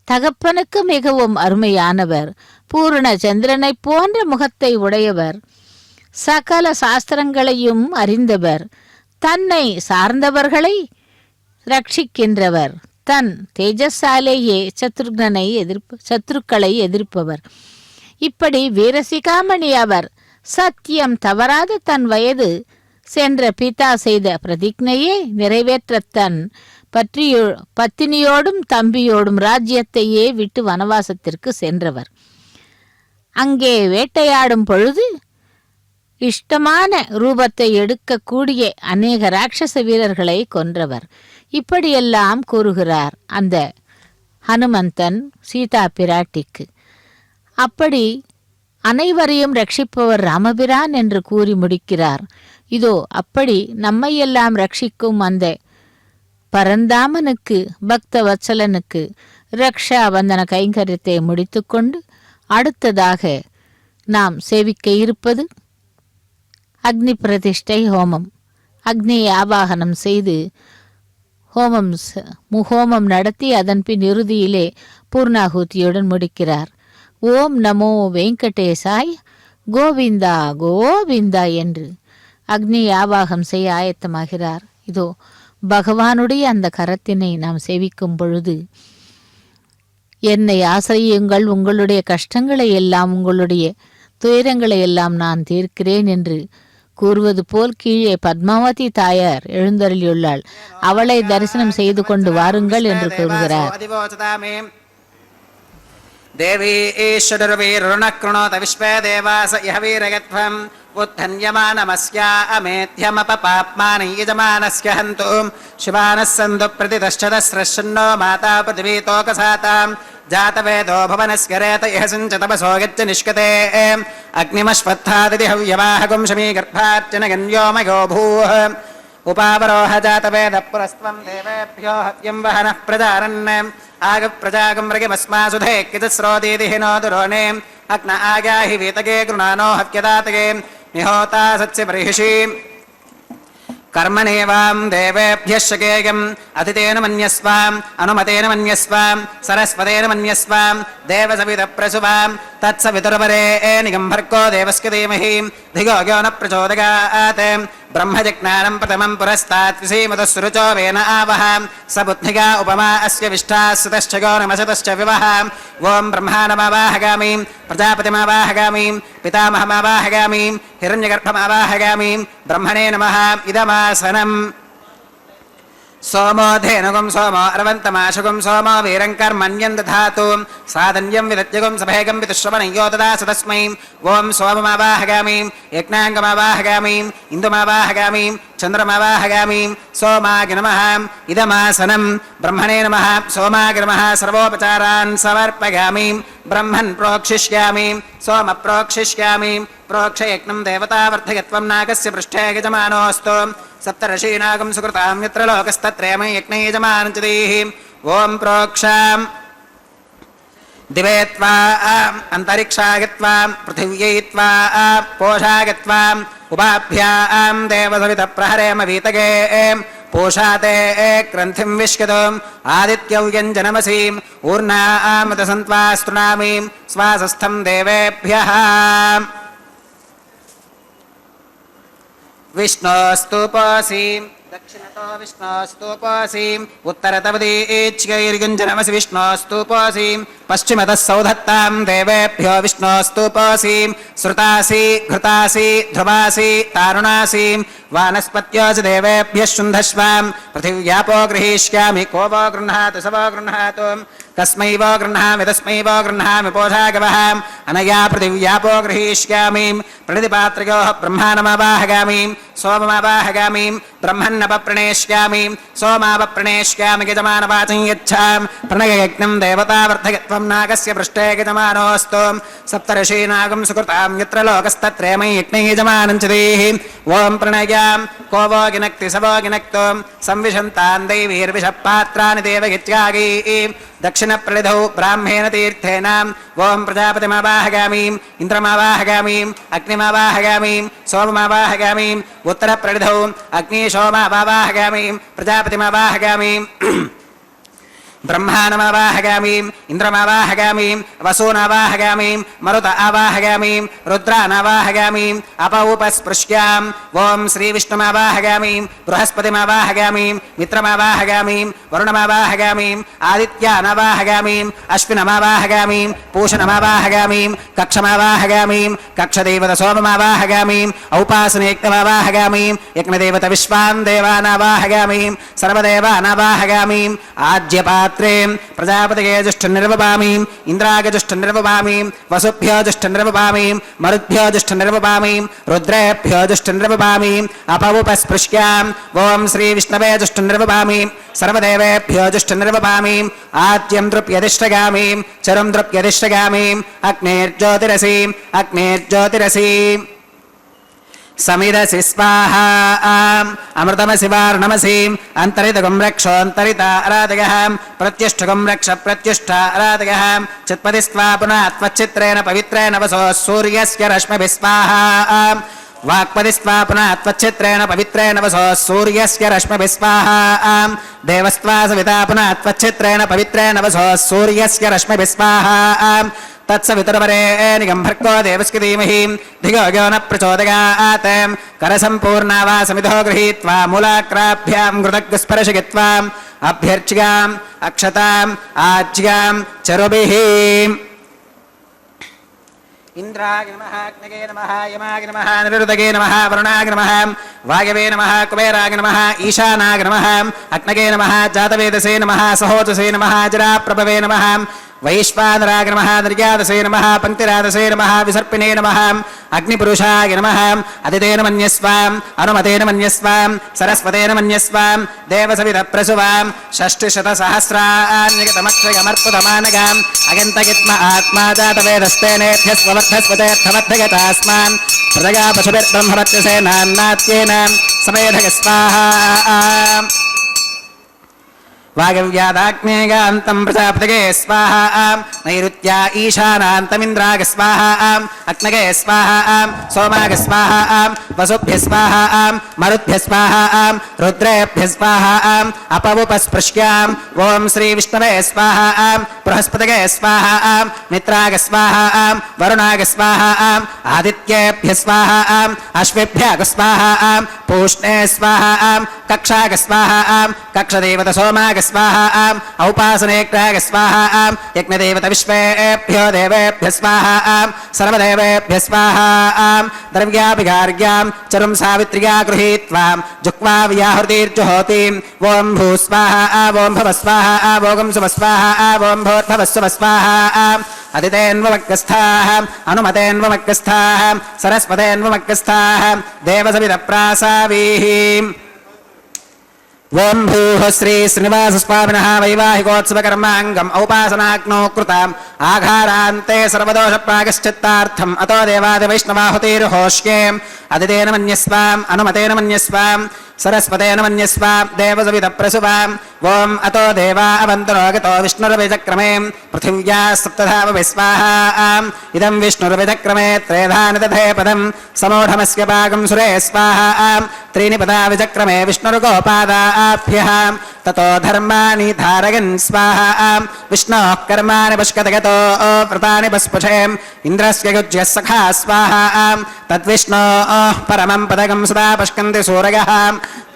தகப்பனுக்கு மிகவும் அருமையானவர், பூர்ண சந்திரனை போன்ற முகத்தை உடையவர், சகல சாஸ்திரங்களையும் அறிந்தவர், தன்னை சார்ந்தவர்களை ரட்சிக்கின்றவர், தன் தேஜஸாலேயே சத்ருக்களை எதிர்ப்பவர். இப்படி வீரசிகாமணி அவர். சத்தியம் தவறாத தன் வயது சென்ற பிதா செய்த பிரதிஜையை நிறைவேற்ற தன் பத்தினியோடும் தம்பியோடும் ராஜ்யத்தையே விட்டு வனவாசத்திற்கு சென்றவர். அங்கே வேட்டையாடும் பொழுது இஷ்டமான ரூபத்தை எடுக்கக்கூடிய அநேக ராட்சச வீரர்களை கொன்றவர். இப்படியெல்லாம் கூறுகிறார் அந்த ஹனுமந்தன் சீதா பிராட்டிக்கு. அப்படி அனைவரையும் ரட்சிப்பவர் ராமபிரான் என்று கூறி முடிக்கிறார். இதோ அப்படி நம்மையெல்லாம் ரட்சிக்கும் அந்த பரந்தாமனுக்கு பக்த வத்சலனுக்கு ரக்ஷா வந்தன கைங்கரியத்தை முடித்துக்கொண்டு அடுத்ததாக நாம் சேவிக்க இருப்பது அக்னி பிரதிஷ்டை ஹோமம். அக்னியை ஆவாகனம் செய்து ஹோமம் நடத்தி அதன் பின் இறுதியிலே பூர்ணாகுதியுடன் முடிக்கிறார். ஓம் நமோ வெங்கடேசாய் கோவிந்தா கோவிந்தா என்று அக்னி ஆவாகம் செய்ய ஆயத்தமாகிறார். இதோ பகவானுடைய அந்த கரத்தினை நாம் சேவிக்கும் பொழுது என்னை ஆசிரியுங்கள், உங்களுடைய கஷ்டங்களை எல்லாம் உங்களுடைய துயரங்களை எல்லாம் நான் தீர்க்கிறேன் என்று கூறுவது போல் கீழே பத்மாவதி தாயார் எழுந்தருளியுள்ளாள். அவளை தரிசனம் செய்து கொண்டு வாருங்கள் என்று கூறுகிறார். தேவி ஈஸ்வரவீருணக்ருணோத விஸ்வே தேவாச இஹ வீரகத்வம் உத்தன்யமானமஸ்யா அமேத்யமபாப்மானி யஜமானஸ்ய ஹந்து சிவானः சந்து பிரதிதஷ்சதஸ்ரஷன்னோ மாதா பிருத்திவி தோகசாதாம் ஜாதவேதோ பவனஸ்ய ரேத இஹ சிஞ்சதபசோ கச்ச நிஷ்கதே அக்னிமஸ்வத்தாதிதி ஹவ்யவாஹகும் ஷமீகர்பார்ச்சன கன்யோமயோ பூः உபாவரோஹ ஜாதவேத புரஸ்த்வம் தேவேभ्यो ஹவ்யம் வஹனः பிரஜாரன் आग प्रजागं मृगमस्मासुधे कितस्रोदीति हिनो दुरोणे अग्न आगाहि वीतगे गृणानो हव्यदातगे निहोता सत्स्यपरिहिषि कर्मणेवां देवेभ्यः शकेयम् अतितेन मन्यस्वाम् अनुमतेन मन्यस्वाम् सरस्वतेन मन्यस्वाम् देवसवितप्रसुवाम् तत्सवितुर्वरे निगम्भर्गो देवस्य धीमहि धियो यो न प्रचोदयात् ब्रह्मजज्ञानं प्रथमं पुरस्तात् विसीमतः सुरुचो वेन आवह स बुद्धिगा उपमा अस्य विष्टाः सुतश्च गौरमशतश्च विवह ॐ ब्रह्माणमावाहगामि प्रजापतिमावाहगामि पितामहमावाहगामि हिरण्यगर्भमावाहगामि ब्रह्मणे नमः इदमासनम् सोमो धेनुगुं सोमो अर्वन्तमाशुगुं सोमो वीरं कर्मण्यं दधातु साधन्यं विदत्यगुं सभेगं विदुश्रवणयो ददासु तस्मै ॐ सोममावाहगामि यज्ञाङ्गमावाहगामि इन्दुमावाहगामि चन्द्रमावाहगामि सोमाय नमः इदमासनं ब्रह्मणे नमः सोमाय नमः सर्वोपचारान् समर्पयामि ब्रह्मन् प्रोक्षिष्यामि सोम प्रोक्षिष्यामि प्रोक्षयज्ञं देवतावर्धयत्वं नागस्य पृष्ठे यजमानोऽस्तु सप्तर्षीनागं सुकृतां यत्र लोकस्तत्रयमं यज्ञे यजमानञ्चदीः ॐ प्रोक्षां दिवे त्वा अन्तरिक्षागत्वा पृथिव्यै त्वा पोषागत्वा उपाभ्यां देवसवितप्रहरेम वीतगे पोषाते ग्रन्थिं विश्कतुम् आदित्यव्यञ्जनमसीम् ऊर्णामतसन्त्वा स्तृणामि स्वासस्थं देवेभ्यः विष्णोस्तुपोऽसि दक्षिणतो विष्णोस्तुपोऽसि उत्तरतवदीच्यैर्युञ्जनमसि विष्णोस्तुपोऽसि पश्चिमतः सौधत्तां देवेभ्यो विष्णोस्तुपोऽसि श्रुतासि घृतासि ध्रुवासि तारुणासि वानस्पत्योऽसि देवेभ्यः शुन्धस्वां पृथिव्यापो गृहीष्यामि को वो गृह्णातु स वो गृह्णातु कस्मै वो गृह्णामि तस्मै वो गृह्णामि पोषागवः अनया पृथिव्यापो गृहीष्यामि प्रणितिपात्रयोः ब्रह्माणमावाहगामि सोममावाहगामि ब्रह्मन्नपप्रणेष्यामि सोमावप्रणेष्यामि यजमानवाचं यच्छां प्रणययज्ञं देवतावर्धयत्वं नागस्य पृष्ठे यजमानोऽस्तु सप्तर्षीनागं सुकृतां यत्र लोकस्तत्रयमं यज्ञे यजमानञ्चदीः ॐ प्रणयां को वो गिनक्ति स वो गिनक्तु संविशन्तां दैवीर्विषपात्राणि देवयत्यागी दक्षिणप्रलिधौ ब्राह्मेण तीर्थेन ॐ प्रजापतिमावाहगामि इन्द्रमावाहगामि अग्निमावाहगामि सोममावाहगामि उत्तरप्रलिधौ अग्निशोमावाहगामि प्रजापतिमावाहगामि ब्रह्माणमावाहगामि इन्द्रमावाहगामि वसूनावाहगामि मरुत आवाहगामि रुद्रानावाहगामि अपौपस्पृश्यां ॐ श्रीविष्णुमावाहगामि बृहस्पतिमावाहगामि मित्रमावाहगामि वरुणमावाहगामि आदित्यानावाहगामि अश्विनमावाहगामि पूषणमावाहगामि कक्षमावाहगामि कक्षदेवतसोममावाहगामि औपासनयज्ञमावाहगामि यज्ञदेवतविश्वान् देवानावाहगामि सर्वदेवानावाहगामि आज्यपात्रे प्रजापतये जुष्टनिर्वपामि इन्द्राय जुष्टनिर्वपामि वसुभ्यो जुष्टनिर्वपामि मरुद्भ्यो जुष्टनिर्वपामि रुद्रेभ्यो जुष्टनिर्वपामि अपौपस्पृश्यां ॐ श्रीविष्णवे जुष्टनिर्वपामि सर्वदेवेभ्यो जुष्टनिर्वपामि आद्यं द्रुप्यधिष्ठगामि चरुं द्रुप्यधिष्ठगामि अग्नेर्ज्योतिरसि अग्नेर्ज्योतिरसि समिदसि स्वाहा अमृतमसि वारुणमसि अन्तरितगुं रक्षोऽन्तरिता आराधयः प्रत्युष्ठगुं रक्ष प्रत्युष्ठा आराधयः चित्पति स्वा पुनः त्वच्चित्रेण पवित्रेण वसो सूर्यस्य रश्मिभिः स्वाहा वाक्पति स्वा पुनः त्वच्चित्रेण पवित्रेण वसो सूर्यस्य रश्मिभिः स्वाहा देवस्त्वा सविता पुनः त्वच्चित्रेण पवित्रेण वसो सूर्यस्य रश्मिभिः स्वाहा तत्सवितुर्वरेण्यं भर्गो देवस्य धीमहि धियो यो न प्रचोदयात् करसम्पूर्णा वा समिधो गृहीत्वा मूलाग्राभ्यां घृतग्स्पर्शयित्वा अभ्यर्च्याम् अक्षताम् आज्यां चरुभिः इंद्राय नमः अग्नये नमः यमाय नमः निरुदगे नमः वरुणाय नमः वायवे नमः कुबेराय नमः ईशानाय नमः अग्नये नमः जातवेदसे नमः सहोजसे नमः जराप्रभवे नमः वैश्वानराय नमः निर्यादसे नमः पंक्तिरादसे नमः विसर्पिणे नमः अग्निपुरुषाय नमः अदितेन मन्यस्वाम् अनुमतेन मन्यस्वाम् सरस्वतेन मन्यस्वाम् देवसवितप्रसुवाम् षष्टिशतसहस्रान्यगतमक्षयमर्पुतमानगाम् अगन्तगित्म आत्मा जातवेदस्तेनेभ्यस्ववर्धस्वतेऽर्थमर्थगतास्मान् प्रजया पशुभिर्ब्रह्मवत्यसेनान्नात्येन समेधग स्वाहा वागव्यादाग्नेयान्तं प्रजापतये स्वाहा नैऋत्या ईशानान्तमिन्द्राग स्वाहा अग्नगे स्वाहा सोमाग स्वाहा वसुभ्य स्वाहा मरुद्भ्य स्वाहा रुद्रेभ्य स्वाहा अपवुपस्पृश्याम् ॐ श्री विष्णवे स्वाहा बृहस्पतये स्वाहा मित्राग स्वाहा वरुणाग स्वाहा आदित्येभ्य स्वाहा अश्वेभ्यः स्वाहा पूष्णे स्वाहा कक्षाग स्वाहा कक्षदेवत सोमाग स्वाहा औपासनेक्ताग स्वाहा यज्ञदेवत विश्वेभ्यो देवेभ्य स्वाहा सर्वदेवेभ्य स्वाहा द्रव्याभिगार्ग्यां चरुं सावित्र्या गृहीत्वा जुक्वा व्याहृतिर्जुहोतिम् ॐ भू स्वाहा ॐ भव स्वाहा भोगं सुव स्वाहा ॐ भोर्भव सुव स्वाहा अदितेन्वमग्गस्थाः अनुमतेन्वमग्गस्थाः सरस्वतेन्वमग्गस्थाः देवसविदप्रासावीः ओं भूः श्री श्रीनिवास स्वामिनः वैवाहिकोत्सवकर्माङ्गम् औपासनाग्नो कृताम् आघारान्ते सर्वदोषप्रागश्चित्तार्थम् अतो देवादिवैष्णवाहुतिर्होष्ये अदितेन मन्यस्वाम् अनुमतेन मन्यस्वाम् सरस्वतेन मन्यस्वाम् देवसविदप्रसुवाम् ओं अतो देवा अवन्तरोगतो विष्णुर्विचक्रमे पृथिव्या सप्तधावपि स्वाहा इदं विष्णुर्विचक्रमे त्रेधानि दधे पदं समूढमस्य पाकं सुरे स्वाहा त्रीणि पदा विचक्रमे विष्णुर्गोपादाभ्यः ततो धर्माणि धारयन् स्वाहा विष्णोः कर्माणि पुष्कतगतो व्रतानि पुष्पुषेम् इन्द्रस्य युज्यः सखा स्वाहा तद्विष्णोः परमं पदकं सदा पश्यन्ति सूरयः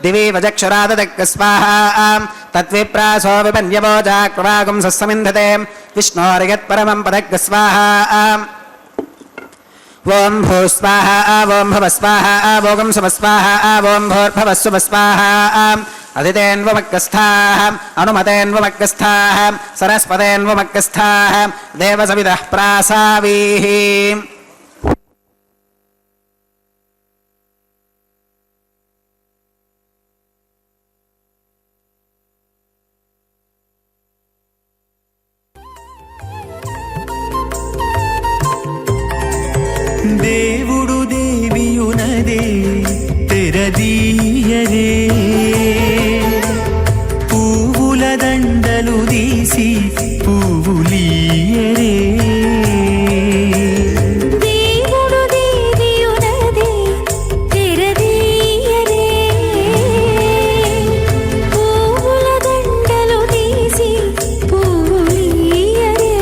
दिवि वजक्षराददग् स्वाहा तद्विप्रासो विपन्यवोजाक्वागुं सस्समिन्धते विष्णोर्यत्परमं पदग् स्वाहा ओं भू स्वाहा ओं भव स्वाहा भोगं सुव स्वाहा ओं भोर्भव सुव स्वाहा अदितेन्वमग्गस्थाः अनुमतेन्वमग्गस्थाः सरस्वतेन्वमग्गस्थाः देवसविदः प्रासावीः దేవుడు దేవియునదే తెరదీయరే పువ్వుల దండలు తీసి పువ్వులీయరే దేవుడు దేవియునదే తెరదీయరే పువ్వుల దండలు తీసి పువ్వులీయరే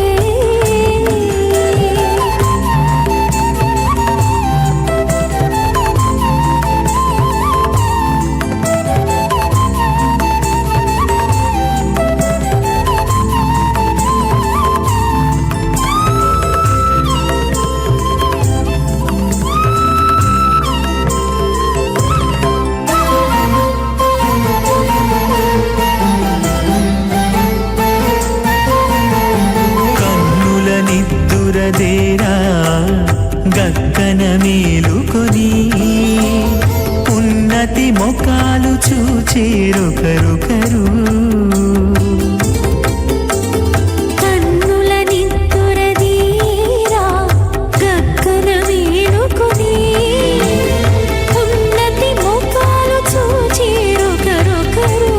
కన్నుల నిద్దురదేరా గక్కన మేలుకొని ఉన్నతి మొకాలు చూచేరొకరొకరు కన్నుల నిద్దురదీరా గగ్గన మేలుకొని ఉన్నతి ముఖాలు చూచిరొకరొకరు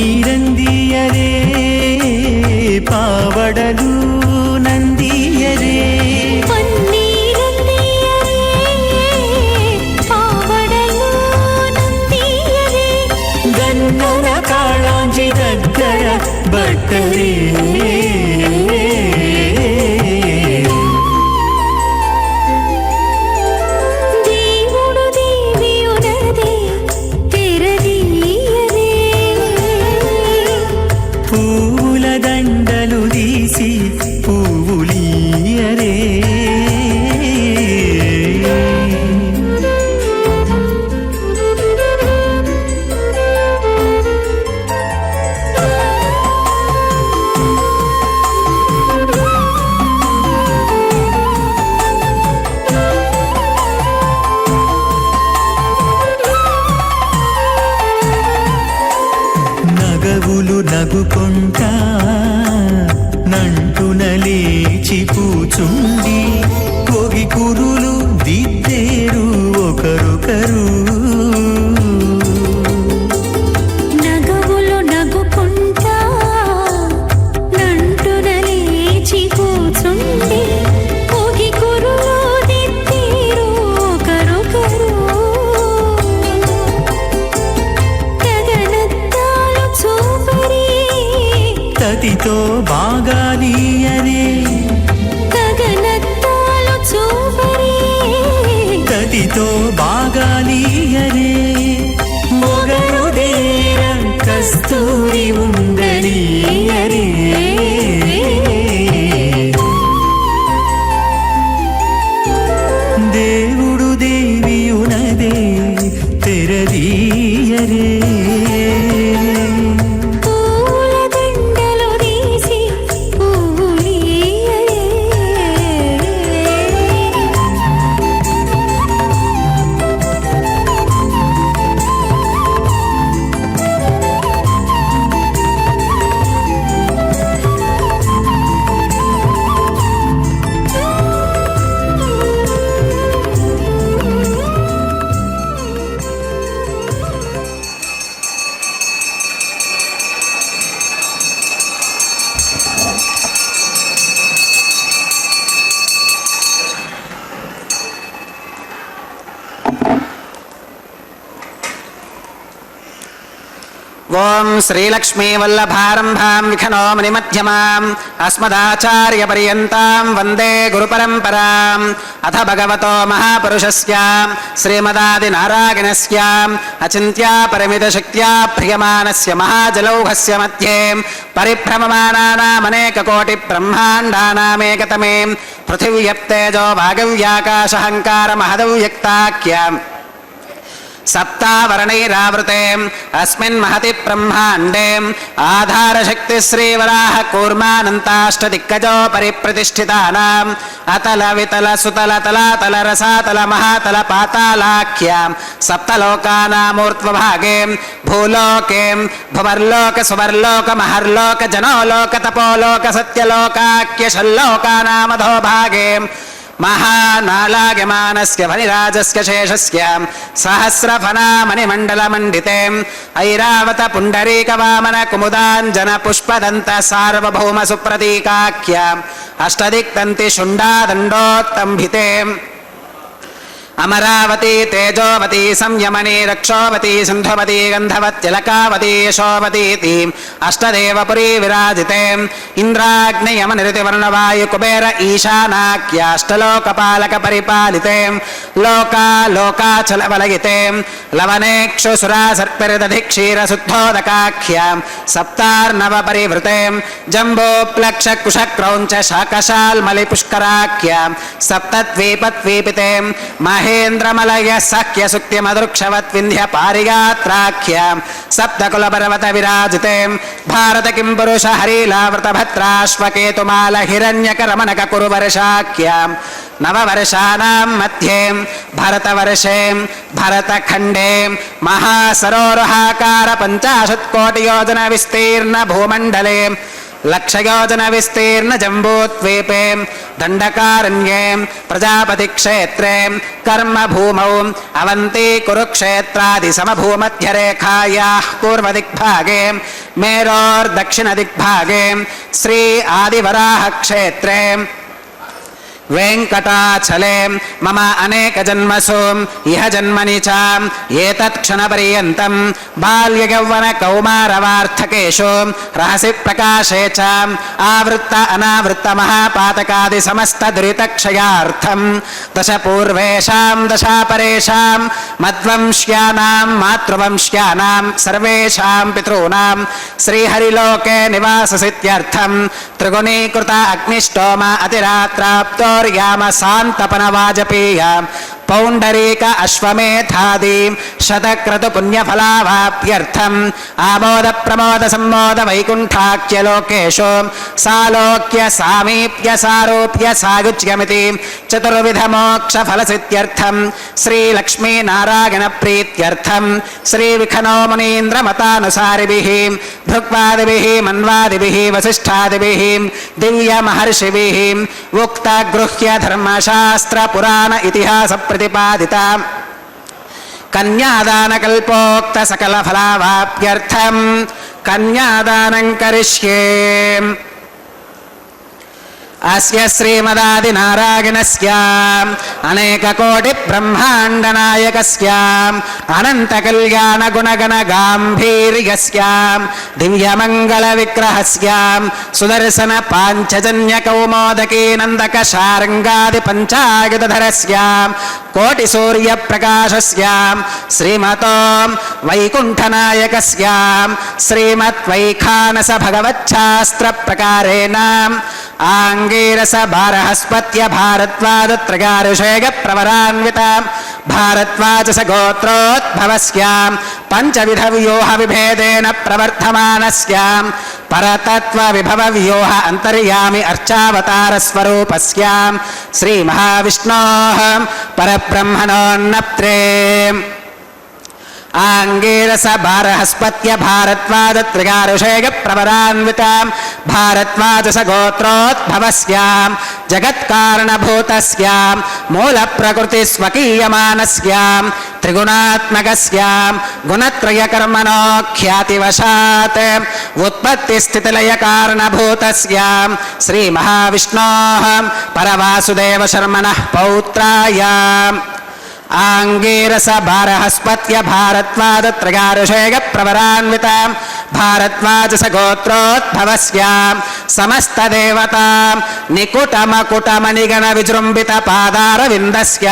పన్నీరందియరే పావడలు నందియరే పన్నీరందియరే పావడలు నందియరే గన్నర కాళాంజి దగ్గర బట్టరే దేవుడు దేవియునదే తెరదీయరే పువ్వుల దండలు తీసి పువ్వులీయరే నగవులు నగుకొంటా నంటున లేచి కూచుండి పొగి కురులు దిద్దేరు ఒకరొకరు తదితో బాగాలీయరే గగనత్తాలు చూపరే తదితో బాగాలీయరే మొగరు దేర కస్తూరి ఉండలీయరే దేవుడు దేవియునదే తెరదీయరే పూల దండలు తీసి పూలీయరే ఓం శ్రీలక్ష్మీ వల్లభారంభాం విఖనో మణిమధ్యమాం అస్మదాచార్య పర్యంతాం వందే గురుపరంపరాం అథ భగవతో మహాపురుషస్య శ్రీమదాది నారాయణస్య అచింత్యా పరిమిత శక్త్యా ప్రియమానస్య మహాజలౌఘస్య మధ్యే పరిభ్రమమానానామనేక కోటి బ్రహ్మాండానామేకతమే పృథివ్యప్తేజో వాగవ్యాకాశహంకార మహదవ్యక్తాఖ్యాం సప్తావరణైరావృతే అస్మిన్ మహతి బ్రహ్మాండే ఆధారశక్తి శ్రీవరాహ కూర్మానంతాష్టదిగ్గజో పరిప్రతిష్ఠితానాం అతల వితల సుతల తలాతల రసాతల మహాతల పాతాళాఖ్యాం సప్తలోకానామూర్ధ్వభాగే భూలోకే భువర్లోక సువర్లోక మహర్లోక జనోలోక తపోలోక సత్యలోకాఖ్యషల్లోకానామధో భాగే మహానాలాగమానస్య ఫణిరాజస్య శేషస్య సహస్రఫణామణిమండలమండితే ఐరావత పుండరీక వామన కుముదాంజన పుష్పదంత సార్వభౌమ సుప్రతీకాఖ్య అష్టదిక్తంతి శుండాదండోత్తంభితే అమరావతి తేజోవతి సంయమని రక్షోవతి సింధువతి గంధవత్తిలకావతి యశోవతీతి అష్టదేవపురీ విరాజితే ఇంద్రాగ్నియమనిరితివర్ణవాయు కుబేర ఈశానాఖ్యాష్టలోకపాలక పరిపాలితే లోకాలోకాచలవలగితే లవనేక్షు సురాసర్పిరిదధి క్షీరశుద్ధోదకాఖ్య సప్తార్ణవ పరివృతే జంబోప్లక్ష కుశక్రౌంచ శాకశాల్మలి పుష్కరాఖ్య సప్తద్వీపద్వీపితే మహేంద్రమలయ సఖ్య సుక్తి మదృక్షవత్ వింధ్య పారిగాత్రాఖ్య సప్తకుల పర్వత విరాజితే భారత కిం పురుష హరీలావృత భద్రాశ్వకేతుమాల హిరణ్యక రమణక కురు వర్షాఖ్య నవవర్షానాం మధ్యే భరతవర్షే భరతఖండే మహాసరోరుహాకార 50 కోటి యోజన విస్తీర్ణ భూమండలే లక్షయోజన విస్తీర్ణ జంబూద్వీపే దండకారణ్యే ప్రజాపతి క్షేత్రే కర్మభూమౌ అవంతి కురుక్షేత్రాది సమభూమధ్యరేఖాయాః పూర్వదిగ్భాగే మేరోర్దక్షిణదిగ్భాగే శ్రీ ఆదివరాహ క్షేత్రే వెంకటాచలే మమ అనేక జన్మసు ఇహ జన్మని చ ఏతత్ క్షణపర్యంతం బాల్య యౌవన కౌమారవార్థకేషు రహసి ప్రకాశే చ ఆవృత్త అనావృత్త మహాపాతకాది సమస్త దురితక్షయార్థం దశ పూర్వేషాం దశాపరేషాం మద్వంశ్యానాం మాతృవంశ్యానాం సర్వేషాం పితॄణాం శ్రీహరిలోకే నివాససిత్యర్థం త్రిగుణీకృత అగ్నిష్టోమ అతిరాత్రాప్తో యామ శాంతపన వాజపేయ పౌండరీక అశ్వమేధాది శతక్రతు పుణ్యఫలావాప్యర్థం ఆమోద ప్రమోద సమ్మోద వైకుంఠాఖ్యలోకేషు సాలోక్య సామీప్య సారూప్య సాయుజ్యమితి చతుర్విధ మోక్ష ఫలసిద్ధ్యర్థం శ్రీ లక్ష్మీ నారాయణ ప్రీత్యర్థం శ్రీ విఖనో మునీంద్ర మతానుసారిభిః భృగ్వాదిభిః మన్వాదిభిః వసిష్ఠాదిభిః దివ్య మహర్షిభిః ఉక్త గృహ్య ధర్మశాస్త్ర పురాణ ఇతిహాస ప్రతిపాదిత కన్యాదాన కల్పోక్త సకల ఫలావాప్యర్థం కన్యాదానం కరిష్యే అస్య శ్రీమదాదినారాయణస్య అనేకకోటి బ్రహ్మాండనాయకస్య అనంత కళ్యాణ గుణగణ గాంభీర్యస్య దివ్యమంగళ విగ్రహస్య సుదర్శన పాంచజన్య కౌమోదకీ నందక శారంగాది పంచాయుధరస్య కోటి సూర్య ప్రకాశస్య శ్రీమతో వైకుంఠనాయకస్య శ్రీమత్ వైఖానస భగవచ్ఛాస్త్ర ప్రకారేణ ఆంగీరస భారహస్పత్య భారద్వాజ త్రిగారుషేగ ప్రవరాన్విత భారద్వాజస గోత్రోద్భవస్య పంచవిధ వ్యూహ విభేదేన ప్రవర్ధమానస్య పరతత్వ విభవ వ్యూహ అంతర్యామి అర్చావతార స్వరూపస్య శ్రీ మహావిష్ణోః పరబ్రహ్మణోన్నప్త్రే ఆంగీరస భారహస్పత్య భారద్వాజ త్రిగారుషేగ ప్రవరాన్విత భారద్వాజస గోత్రోద్భవస్య జగత్కారణభూతస్య మూల ప్రకృతి స్వకీయమానస్య త్రిగుణాత్మకస్య గుణత్రయ కర్మణో ఖ్యాతివశాత్ ఉత్పత్తి స్థితిలయ కారణభూతస్య శ్రీ మహావిష్ణోః పరవాసుదేవ శర్మణః పౌత్రాయ ఆంగీరస భారహస్పత్య భారద్వాజ త్రిగారుషేగ ప్రవరాన్విత భారద్వాజస గోత్రోద్భవస్య సమస్త దేవతా నికుటమకుటమణిగణ విజృంభిత పాదార విందస్య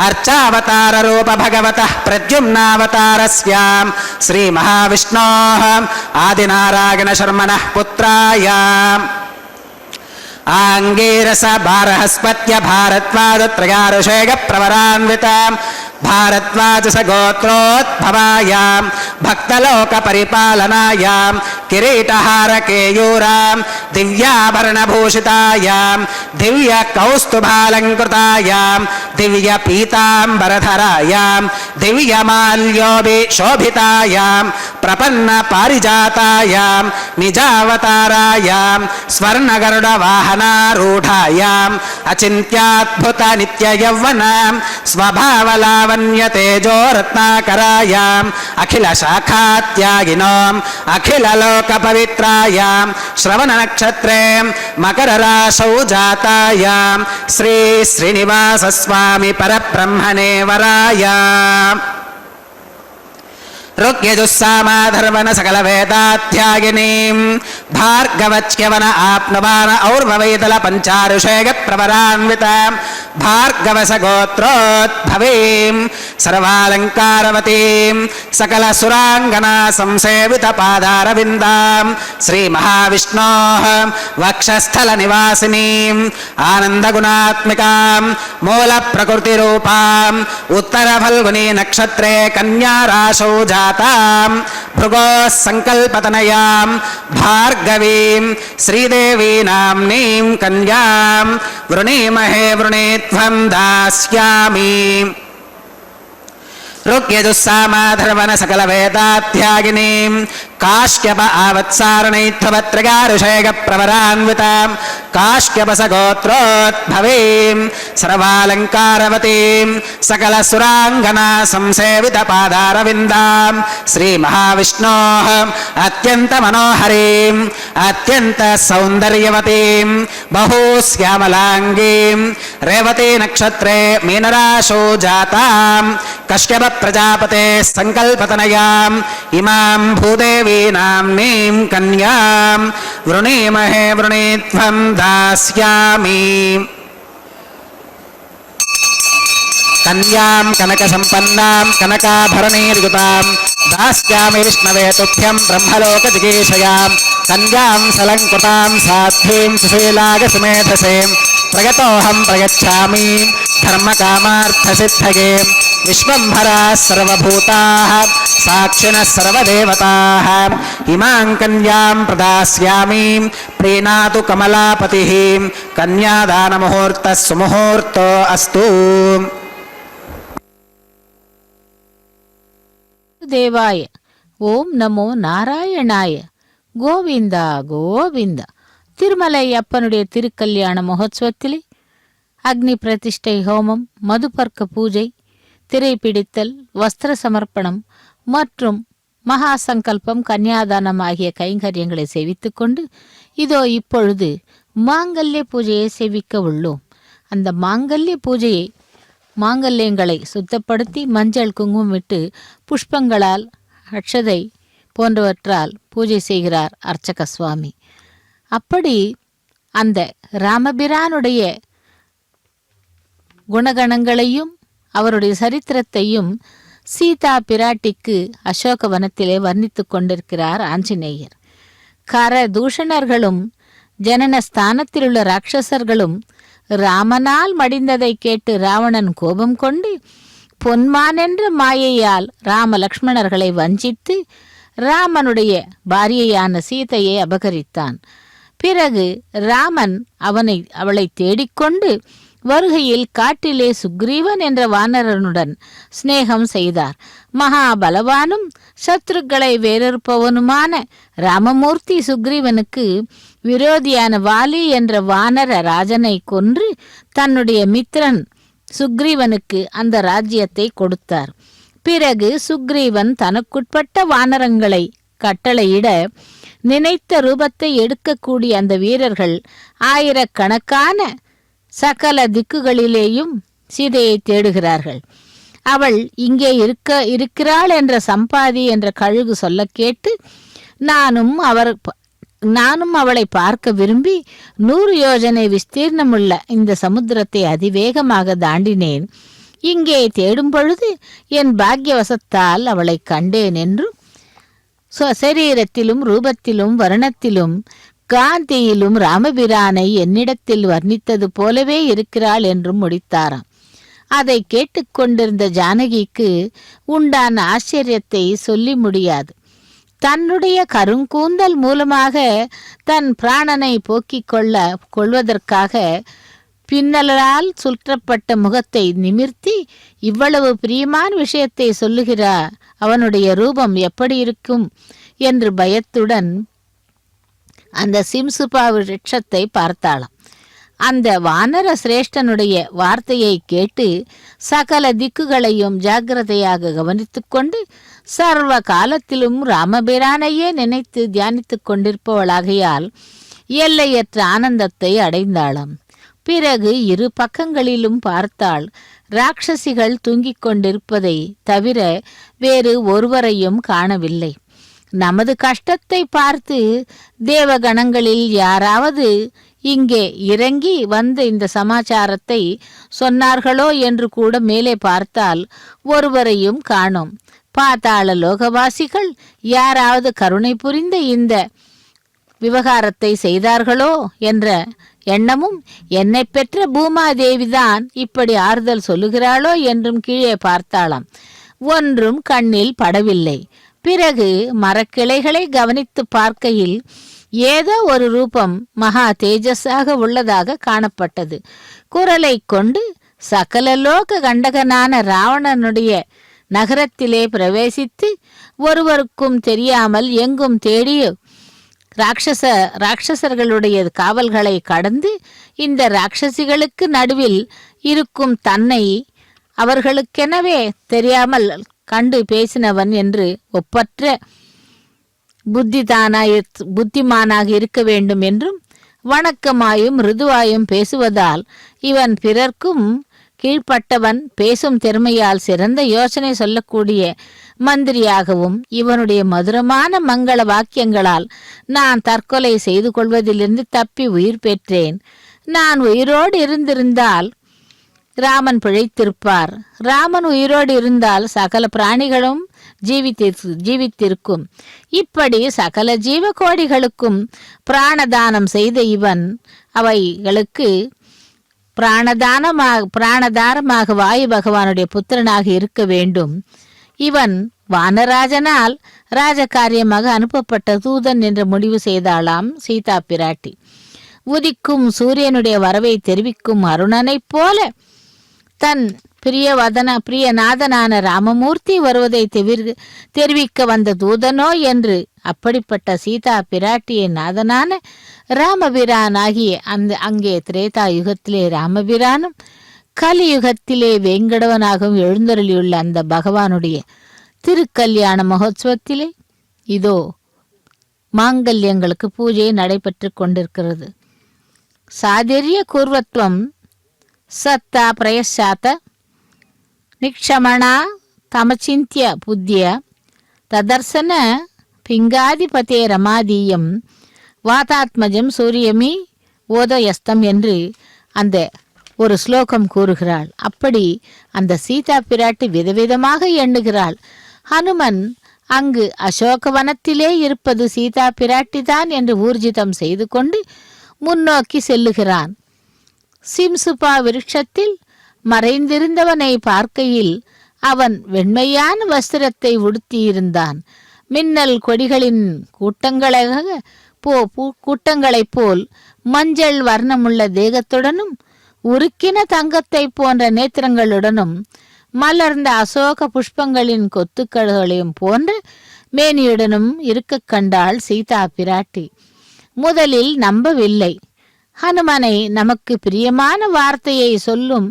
అర్చావతార రూప భగవతః ప్రద్యుమ్నావతారస్య శ్రీ మహావిష్ణోః ఆదినారాయణ శర్మణః పుత్రాయ ఆంగీరస భారహస్పత్య భారద్వాజ త్రిగారుషేగ ప్రవరాన్విత భారద్వాజస గోత్రోద్భవాయ భక్తలోక పరిపాలనాయ కిరీటహార కేయూర దివ్యాభరణభూషితాయ దివ్య కౌస్తుభాలంకృతాయ దివ్య పీతాంబరధరాయ దివ్యమాల్యోభి శోభితాయ ప్రపన్న పారిజాతాయ నిజావతారాయ స్వర్ణగరుడ వాహనారూఢాయ అచింత్యాద్భుత నిత్య యౌవన స్వభావలావణ్య తేజో రత్నాకరాయ అఖిల శాఖాత్యాగినో అఖిల లోక పవిత్రాయ శ్రవణ నక్షత్రే మకర రాశౌ జాతాయ శ్రీ శ్రీనివాస స్వామి పరబ్రహ్మణే వరాయ రుగ్యజుస్సామాధర్వణ సకల వేదాధ్యాగినీం భార్గవచ్యవన ఆప్నువాన ఔర్వవైతల పంచారుషేగ ప్రవరాన్విత భార్గవస గోత్రోద్భవీం సర్వాలంకారవతీం సకల సురాంగనా సంసేవిత పాదారవిందాం శ్రీ మహావిష్ణోః వక్షస్థల నివాసినీం ఆనందగుణాత్మికాం మూల ప్రకృతి రూపాం ఉత్తర ఫల్గుని నక్షత్రే కన్యా రాశౌ జాతాం భృగోః సంకల్పతనయాం భార్గవీం శ్రీదేవీ నామ్నీం కన్యాం వృణీమహే వృణీత్వం దాస్యామి రుగ్యజుస్సామాధర్వణ సకల వేదాధ్యాగినీం కాశ్యప ఆవత్సారణైత్వత్రిగారుషేగ ప్రవరాన్విత కాశ్యపస గోత్రోద్భవీం సర్వాలంకారవతీం సకల సురాంగనా సంసేవిత పాదారవిందాం శ్రీ మహావిష్ణోః అత్యంత మనోహరీం అత్యంత సౌందర్యవతీం బహూశ్యామలాంగీం రేవతీ నక్షత్రే మీనరాశౌ జాతాం కశ్యప ప్రజాపతే సంకల్పతనయాం ఇమాం భూదేవీ నామ్నీం కన్యాం వృణీమహే వృణీత్వం దాస్యామి కన్యాం కనక సంపన్నాం కనకాభరణైర్యుతాం దాస్యామి విష్ణవే తుభ్యం బ్రహ్మలోక జిగీషయాం కన్యాం సలంకృతాం సాధ్వీం సుశీలాగ సుమేధసేం ప్రగతోహం ప్రయచ్ఛామి ధర్మకామార్థసిద్ధయే విశ్వంభరాः సర్వభూతాः సాక్షిణः సర్వదేవతాः ఇమాం కన్యాం ప్రదాస్యామి ప్రీణాతు కమలాపతిః కన్యాదానముహూర్తः సుముహూర్తో అస్తు. தேவாய ஓம் நமோ நாராயணாய கோவிந்தா கோவிந்தா. திருமலை அப்பனுடைய திருக்கல்யாண மகோத்சவத்திலே அக்னி பிரதிஷ்டை ஹோமம், மதுபர்க்க பூஜை, திரைப்பிடித்தல், வஸ்திர சமர்ப்பணம் மற்றும் மகா சங்கல்பம், கன்னியாதானம் ஆகிய கைங்கரியங்களை சேவித்துக் கொண்டு இதோ இப்பொழுது மாங்கல்ய பூஜையை செவிக்க உள்ளோம். அந்த மாங்கல்ய பூஜையை மாங்கல்யங்களை சுத்தப்படுத்தி மஞ்சள் குங்குமம் விட்டு புஷ்பங்களால் அட்சதை போன்றவற்றால் பூஜை செய்கிறார் அர்ச்சக சுவாமி. அப்படி அந்த ராமபிரானுடைய குணகணங்களையும் அவருடைய சரித்திரத்தையும் சீதா பிராட்டிக்கு அசோகவனத்திலே வர்ணித்து கொண்டிருக்கிறார் ஆஞ்சநேயர். கர தூஷணர்களும் ஜனன ஸ்தானத்தில் உள்ள ராட்சசர்களும் ராமனால் மடிந்ததை கேட்டு ராவணன் கோபம் கொண்டு பொன்மான் என்ற மாயையால் ராம லக்ஷ்மணர்களை வஞ்சித்து ராமனுடைய பாரியையான சீதையை அபகரித்தான். பிறகு ராமன் அவளை தேடிக்கொண்டு வருகையில் காட்டிலே சுக்ரீவன் என்ற வானரனுடன் சிநேகம் செய்தார். மகாபலவானும் சத்ருக்களை வேறறுப்பவனுமான ராமமூர்த்தி சுக்ரீவனுக்கு விரோதியான வாலி என்ற வானர ராஜனை கொன்று தன்னுடைய மித்திரன் சுக்ரீவனுக்கு அந்த ராஜ்யத்தை கொடுத்தார். பிறகு சுக்ரீவன் தனக்குட்பட்ட வானரங்களை கட்டளையிட நினைத்த ரூபத்தை எடுக்கக்கூடிய அந்த வீரர்கள் ஆயிரக்கணக்கான சகல திக்குகளிலேயும் சீதையை தேடுகிறார்கள். அவள் இங்கே இருக்கிறாள் என்ற சம்பாதி என்ற கழுகு சொல்ல கேட்டு நானும் அவளை பார்க்க விரும்பி 100 யோஜனை விஸ்தீர்ணமுள்ள இந்த சமுத்திரத்தை அதிவேகமாக தாண்டினேன். இங்கே தேடும் பொழுது என் பாக்கியவசத்தால் அவளை கண்டேன் என்றும் சரீரத்திலும் ரூபத்திலும் வர்ணத்திலும் காந்தியிலும் ராமபிரானை என்னிடத்தில் வர்ணித்தது போலவே இருக்கிறாள் என்றும் முடித்தாராம். அதை கேட்டுக்கொண்டிருந்த ஜானகிக்கு உண்டான ஆச்சரியத்தை சொல்லி முடியாது. தன்னுடைய கருங்கூந்தல் மூலமாக தன் பிராணனை போக்கிக் கொள்வதற்காக பின்னலால் சுற்றப்பட்ட முகத்தை நிமிர்த்தி இவ்வளவு பிரியமான விஷயத்தை சொல்லுகிறார். அவனுடைய ரூபம் எப்படி இருக்கும் என்று பயத்துடன் அந்த சிம்சுபா விருட்சத்தை பார்த்தாளாம். அந்த வானர சிரேஷ்டனுடைய வார்த்தையை கேட்டு சகல திக்குகளையும் ஜாக்கிரதையாக கவனித்து கொண்டு சர்வ காலத்திலும் ராமபிரானையே நினைத்து தியானித்து கொண்டிருப்பவளாகையால் எல்லையற்ற ஆனந்தத்தை அடைந்தாளாம். பிறகு 2 பக்கங்களிலும் பார்த்தாள். ராட்சசிகள் தூங்கிக் கொண்டிருப்பதை தவிர வேறு ஒருவரையும் காணவில்லை. நமது கஷ்டத்தை பார்த்து தேவகணங்களில் யாராவது இங்கே இறங்கி வந்து இந்த சமாச்சாரத்தை சொன்னார்களோ என்று கூட மேலே பார்த்தால் ஒருவரையும் காணோம். பாதாள லோகவாசிகள் யாராவது கருணை புரிந்த இந்த விவகாரத்தை செய்தார்களோ என்ற எண்ணமும் என்னை பெற்ற பூமாதேவிதான் இப்படி ஆறுதல் சொல்லுகிறாளோ என்றும் கீழே பார்த்தாளாம். ஒன்றும் கண்ணில் படவில்லை. பிறகு மரக்கிளைகளை கவனித்து பார்க்கையில் ஏதோ ஒரு ரூபம் மகா தேஜஸாக உள்ளதாக காணப்பட்டது. குரலை கொண்டு சகல லோக கண்டகனான ராவணனுடைய நகரத்திலே பிரவேசித்து ஒருவருக்கும் தெரியாமல் எங்கும் தேடிய ராட்சசர்களுடைய காவல்களை கடந்து இந்த ராட்சசிகளுக்கு நடுவில் இருக்கும் தன்னை அவர்களுக்கெனவே தெரியாமல் கண்டு பேசினவன் என்று ஒப்பற்ற புத்திமானாக இருக்க வேண்டும் என்றும் வணக்கமாயும் மிருதுவாயும் பேசுவதால் இவன் பிறர்க்கும் கீழ்ப்பட்டவன், பேசும் திறமையால் சிறந்த யோசனை சொல்லக்கூடிய மந்திரியாகவும் இவனுடைய மதுரமான மங்கள வாக்கியங்களால் நான் தற்கொலை செய்து கொள்வதிலிருந்து தப்பி உயிர் பெற்றேன். நான் உயிரோடு இருந்திருந்தால் ராமன் பிழைத்திருப்பார். ராமன் உயிரோடு இருந்தால் சகல பிராணிகளும் ஜீவித்திருக்கும். இப்படி சகல ஜீவ கோடிகளுக்கும் பிராணதானம் செய்த இவன் அவைகளுக்கு பிராணதாரமாக வாயு பகவானுடைய புத்திரனாக இருக்க வேண்டும். இவன் வானராஜனால் ராஜகாரியமாக அனுப்பப்பட்ட தூதன் என்று முடிவு செய்தாளாம் சீதா பிராட்டி. உதிக்கும் சூரியனுடைய வரவை தெரிவிக்கும் அருணனைப் போல தன் பிரியநாதனான ராமமூர்த்தி வருவதை தெரிவிக்க வந்த தூதனோ என்று அப்படிப்பட்ட சீதா பிராட்டியின் நாதனான ராமபிரான் ஆகிய அங்கே திரேதா யுகத்திலே ராமபிரானும் கலியுகத்திலே வேங்கடவனாகவும் எழுந்தருளியுள்ள அந்த பகவானுடைய திருக்கல்யாண மகோத்சவத்திலே இதோ மாங்கல்யங்களுக்கு பூஜை நடைபெற்று கொண்டிருக்கிறது. ಸಾಧಿರ್ಯ ಕೂರ್ವತ್ವಂ ಸತ್ತ ಪ್ರಯಶ್ಚಾತ ನಿಕ್ಷಮಣ ತಮಚಿಂತ್ಯ ಬುದ್ಧಿಯ ತದರ್ಶನ பிங்காதிபதே ரமாதீயம் வாதாத்மஜம் சூரியமி ஓதயஸ்தம் என்று அந்த ஒரு ஸ்லோகம் கூறுகிறாள். அப்படி அந்த சீதா பிராட்டி விதவிதமாக எண்ணுகிறாள். ஹனுமன் அங்கு அசோகவனத்திலே இருப்பது சீதா பிராட்டிதான் என்று ஊர்ஜிதம் செய்து கொண்டு முன்னோக்கி செல்லுகிறான். சிம்சுபா விருட்சத்தில் மறைந்திருந்தவனை பார்க்கையில் அவன் வெண்மையான வஸ்திரத்தை உடுத்தியிருந்தான். மின்னல் கொடிகளின் கூட்டங்களைப் போல் மஞ்சள் வர்ணமுள்ள தேகத்துடனும் உருக்கின தங்கத்தை போன்ற நேத்திரங்களுடனும் மலர்ந்த அசோக புஷ்பங்களின் கொத்துக்களையும் போன்ற மேனியுடனும் இருக்க கண்டாள் சீதா பிராட்டி. முதலில் நம்பவில்லை. ஹனுமனை நமக்கு பிரியமான வார்த்தையை சொல்லும்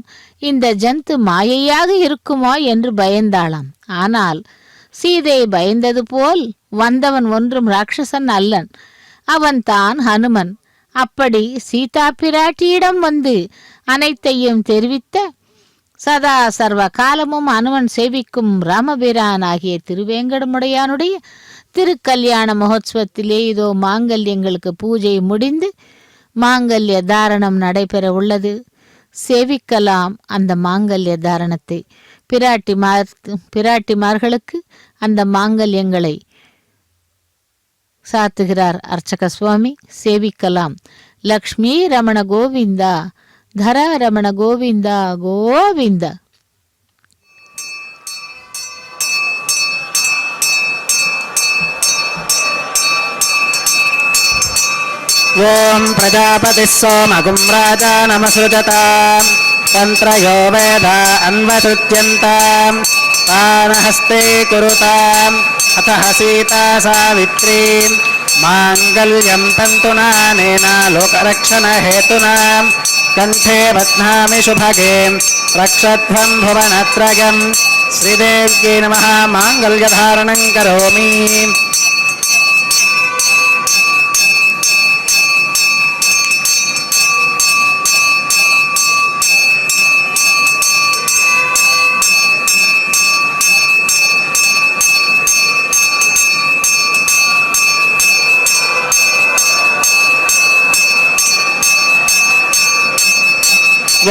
இந்த ஜந்து மாயையாக இருக்குமோ என்று பயந்தாளாம். ஆனால் சீதை பயந்தது போல் வந்தவன் ஒன்றும் ராட்சசன் அல்லன், அவன் தான் ஹனுமன். அப்படி சீதா பிராட்டியிடம் வந்து அனைத்தையும் தெரிவித்த சதா சர்வ காலமும் அனுமன் சேவிக்கும் ராமபிரான் ஆகிய திருவேங்கடமுடையானுடைய திருக்கல்யாண மகோத்சவத்திலே இதோ மாங்கல்யங்களுக்கு பூஜை முடிந்து மாங்கல்ய தாரணம் நடைபெற உள்ளது. சேவிக்கலாம் அந்த மாங்கல்ய தாரணத்தை. பிராட்டிமார்களுக்கு அந்த மாங்கல்யங்களை சாத்துகிறார் அர்ச்சக சுவாமி. சேவிக்கலாம். லக்ஷ்மி ரமண கோவிந்தா, தர ரமண கோவிந்தா கோவிந்தா. ஓம் பிரஜாபதி சோமகும் ராஜா நமசுஜதாம் தந்த்ரயோ வேத அன்வசுத்யந்தாம் தானஹஸ்தே குருதாம் அத்தஹ சீதா சாவித்ரீம் மாங்கல்யம் தந்துநானேன லோகரக்ஷண ஹேதுனாம் கண்டே பத்னாமி சுபகே ரக்ஷத்வம் புவனத்ரயம் ஸ்ரீதேவ்யை நமः மாங்கல்யதாரணம் கரோமி.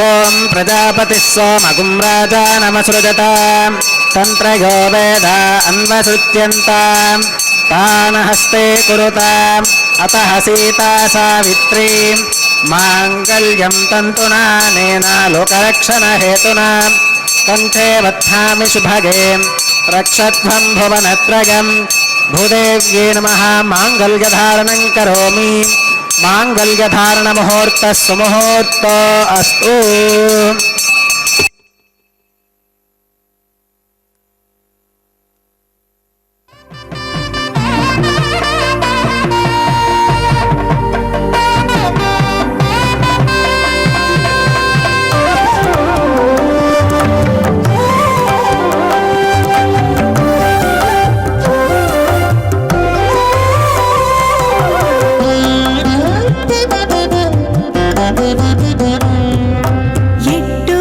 ஓம் பிரஜாபதி சோமகும் ராஜா நமசுஜதாம் தந்த்ரயோ வேத அன்வசுத்யந்தாம் தானஹஸ்தே குருதாம் அத்தஹ சீதா சாவித்ரீம் மாங்கல்யம் தந்துநானேன லோகரக்ஷண ஹேதுனாம் கண்டே பத்னாமி சுபகே ரக்ஷத்வம் புவனத்ரயம் பூதேவ்யை நமः மாங்கல்யதாரணம் கரோமி. மாங்கல்யதாரண முகூர்த்த சுமுகூர்த்தோ அஸ்து. எட்டு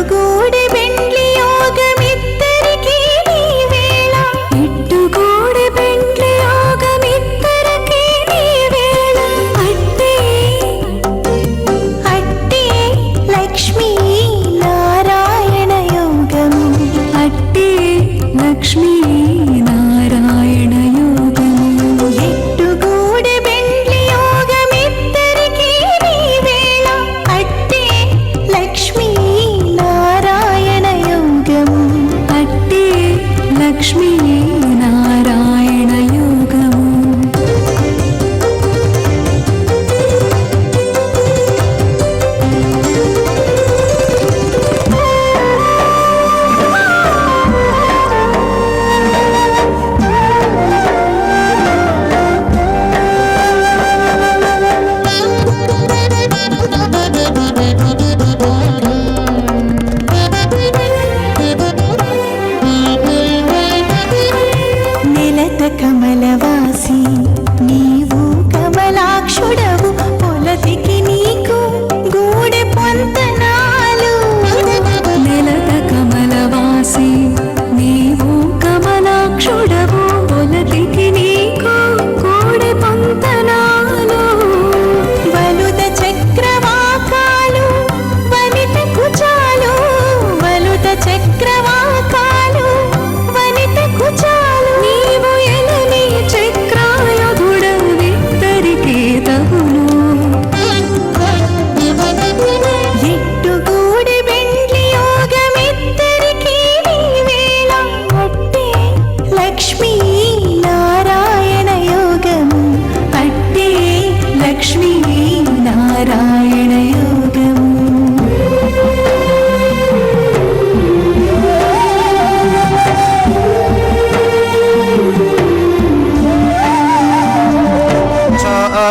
నారాయణ యోగము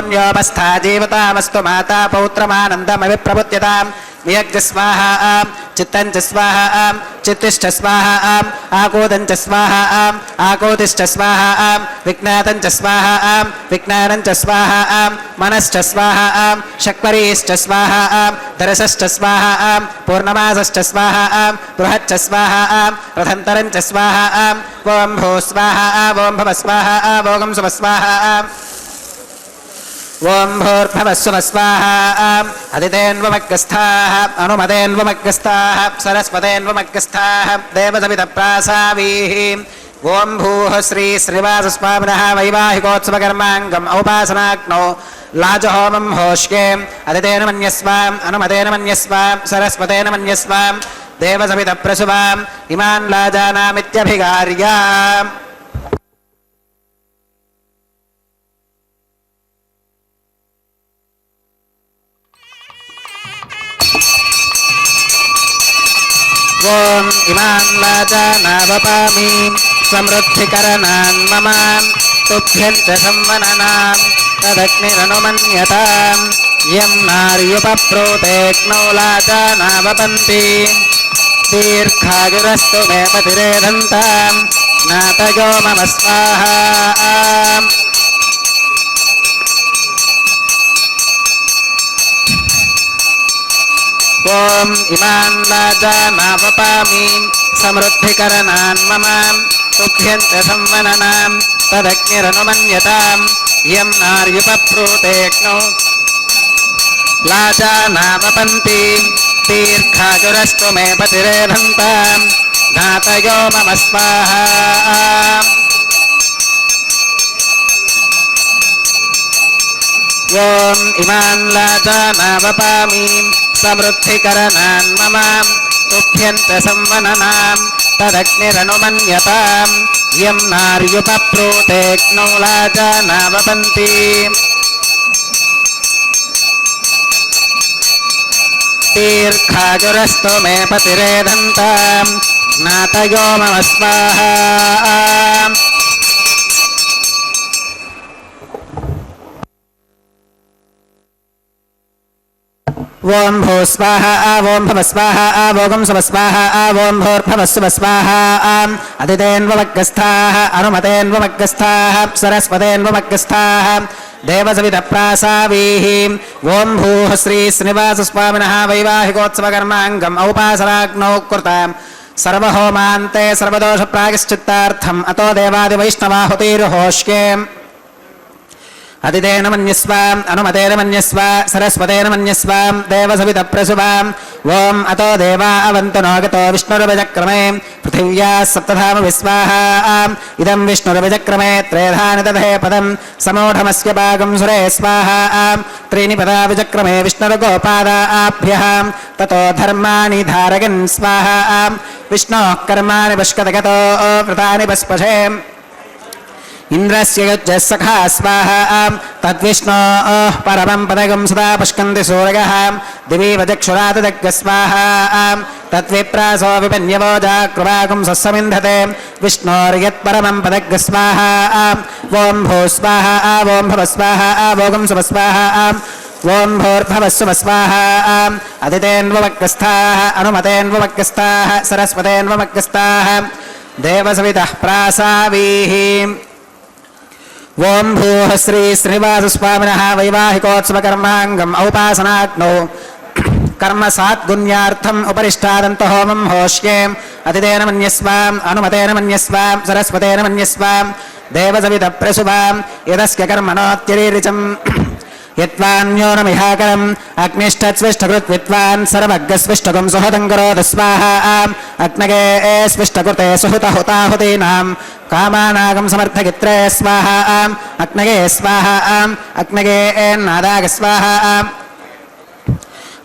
న్యోపస్థా జీవతామస్తు మాతా పౌత్రమానందమవిప్రబుధ్యతాం వియజ్ఞ స్వాహా చిత్తం చ స్వాహా చిత్తిష్ట స్వాహా ఆకోదం చ స్వాహా ఆకోతిష్ట స్వాహా విజ్ఞాతం చ స్వాహా విజ్ఞానం చ స్వాహా మనశ్చ స్వాహా శక్వరీశ్చ స్వాహా దరసశ్చ స్వాహా పూర్ణమాసశ్చ స్వాహా బృహచ్చ స్వాహా రథంతరం చ స్వాహా ఓం భూ స్వాహా ఓం భవ స్వాహా ఓం శుభ స్వాహా ఓం భూర్భవస్వ స్వాహా అదితేన్వమగ్గస్థాః అనుమతేన్వమగ్గస్థాః సరస్వతేన్వమగ్గస్థాః దేవసవితప్రాసావీః ఓం భూః శ్రీ శ్రీనివాసస్వామినः వైవాహికోత్సవకర్మాంగం ఔపాసనాగ్నౌ లాజహోమం హోష్కే అదితేన మన్యస్వాం అనుమతేన మన్యస్వాం సరస్వతేన మన్యస్వాం దేవసవితప్రసువాం ఇమాన్ లాజానామిత్యభిగార్య ఓం ఇమాన్ లాజానావపామి సమృద్ధికరణాన్ మమ తుభ్యంచ సంవననాం తదగ్నిరనుమన్యతాం యం నార్యుపప్రోతేక్నౌ లాజానావపంతి దీర్ఘాయురస్తు మే పతిరేధంతాం నాతయో మమ స్వాహా ఓం ఇమాన్ లాజానావపామి సమృద్ధికరణాన్ మమ తుభ్యంచ సంవననాం తదగ్నిరనుమన్యతాం యం నార్యుపప్రోతేక్నౌ లాజానావపంతి దీర్ఘాయురస్తు మే పతిరేధంతాం నాతయో మమ స్వాహా ఓం ఇమాన్ లాజానావపామి సమృద్ధికరణాన్ మమ తుభ్యంచ సంవననాం తదగ్నిరనుమన్యతాం యం నార్యుపప్రోతేక్నౌ లాజానావపంతి దీర్ఘాయురస్తు మే పతిరేధంతాం నాతయో మమ స్వాహా ఓం భూ స్వాహా ఓం భవ స్వాహా ఓం శుభ స్వాహా ఓం భూర్భవస్వ స్వాహా అదితేన్వమగ్గస్థాః అనుమతేన్వమగ్గస్థాః సరస్వతేన్వమగ్గస్థాః దేవసవితప్రాసావీః ఓం భూః శ్రీ శ్రీనివాసస్వామినः వైవాహికోత్సవకర్మాంగం ఔపాసనాగ్నౌ కృతాం సర్వహోమాంతే సర్వదోషప్రాయశ్చిత్తార్థం అతో దేవాదివైష్ణవాహుతిర్హోష్కే అదితేన మన్యస్వాం అనుమతేన మన్యస్వ సరస్వతేన మన్యస్వాం దేవసవితప్రసువాం ఓం అతో దేవా అవంతు నోగతో విష్ణురవిచక్రమే పృథివ్యా సప్తధామ విస్వాహా ఇదం విష్ణురవిచక్రమే త్రేధాని దధే పదం సమూఢమస్య భాగం సురే స్వాహా త్రీని పదా విచక్రమే విష్ణుర్గోపాదాభ్యః తతో ధర్మాణి ధారయన్ స్వాహా విష్ణోః కర్మాణి పుష్కతగతో వ్రతాని పస్పశే ఇంద్రస్య యుజ్యః సఖా స్వాహా తద్విష్ణోః పరమం పదగం సదా పుష్కంతి సూరయః దివీవ చక్షురాతదగ్గ స్వాహా తద్విప్రాసో విపన్యవోజాకృవాగుం సస్సమింధతే విష్ణోర్యత్పరమం పదగ్గ స్వాహా ఓం భూ స్వాహా ఓం భవ స్వాహా ఓం శుభ స్వాహా ఓం భూర్భవస్వ స్వాహా అదితేన్వమగ్గస్థాః అనుమతేన్వమగ్గస్థాః సరస్వతేన్వమగ్గస్థాః దేవసవితః ప్రాసావీః ఓం భూః శ్రీ శ్రీనివాసస్వామినः వైవాహికోత్సవకర్మాంగం ఔపాసనాగ్నౌ కర్మ సాత్గుణ్యార్థం ఉపరిష్టాదంత హోమం హోష్యే అతిథేన మన్యస్వాం అనుమతేన మన్యస్వాం సరస్వతేన మన్యస్వాం దేవసవితప్రసువాం యదస్య కర్మణోత్యరీరిచం యత్వాన్యోనమిహాకరం అగ్నిష్టస్విష్టకృత్విత్వాన్ సర్వగ్గస్విష్టకం సుహృతం కరోతు స్వాహా అగ్నగే స్విష్టకృతే సుహృత హుతాహుతీనాం కామానాగం సమర్థగిత్రే స్వాహా అగ్నగే స్వాహా అగ్నగే నాదాగ స్వాహా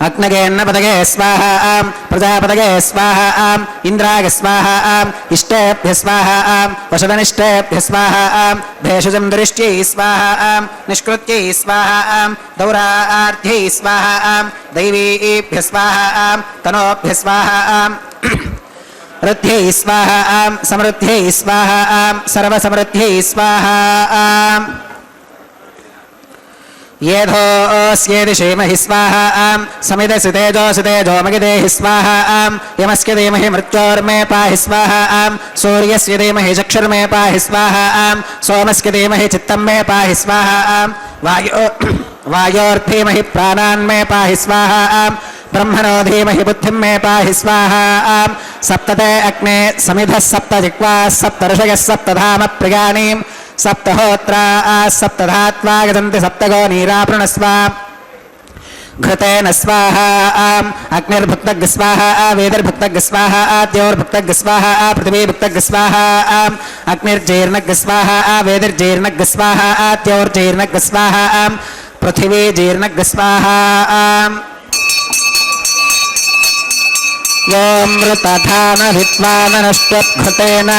अग्नगेन्नपतगे स्वाहा प्रजापतगे स्वाहा इन्द्राय स्वाहा इष्टेभ्य स्वाहा वशदनिष्टेभ्य स्वाहा भेषजं दृष्ट्यै स्वाहा निष्कृत्यै स्वाहा दौरार्ध्यै स्वाहा दैवीभ्य स्वाहा तनोभ्य स्वाहा रथ्यै स्वाहा समृद्ध्यै स्वाहा सर्वसमृद्ध्यै स्वाहा येधोऽस्येति क्षेमहि स्वाहा समिदसि तेजोऽसि मगिदेहि स्वाहा यमस्य धीमहि मृत्योर्मे पाहि स्वाहा सूर्यस्य धीमहि चक्षुर्मे पाहि स्वाहा सोमस्य धीमहि चित्तं मे पाहि स्वाहा वायोर्धीमहि प्राणान्मे पाहि स्वाहा ब्रह्मणो धीमहि बुद्धिं मे पाहि स्वाहा सप्तते अग्ने समिधः सप्त जिह्वाः सप्त ऋषयः सप्तधाम प्रियाणि सप्तहोत्रा सप्तधात्वा गजन्ति सप्तगो नीरापृणस्व घृतेन स्वाहा अग्निर्भुक्तग् स्वाहा वेदिर्भुक्तग् स्वाहा द्योर्भुक्तग् स्वाहा पृथिवीभुक्तग् स्वाहा अग्निर्जीर्णग् स्वाहा वेदिर्जीर्णग् स्वाहा द्योर्जीर्णग् स्वाहा पृथिवी जीर्णग् स्वाहा योऽमृतधान विद्वाननश्चघृतेन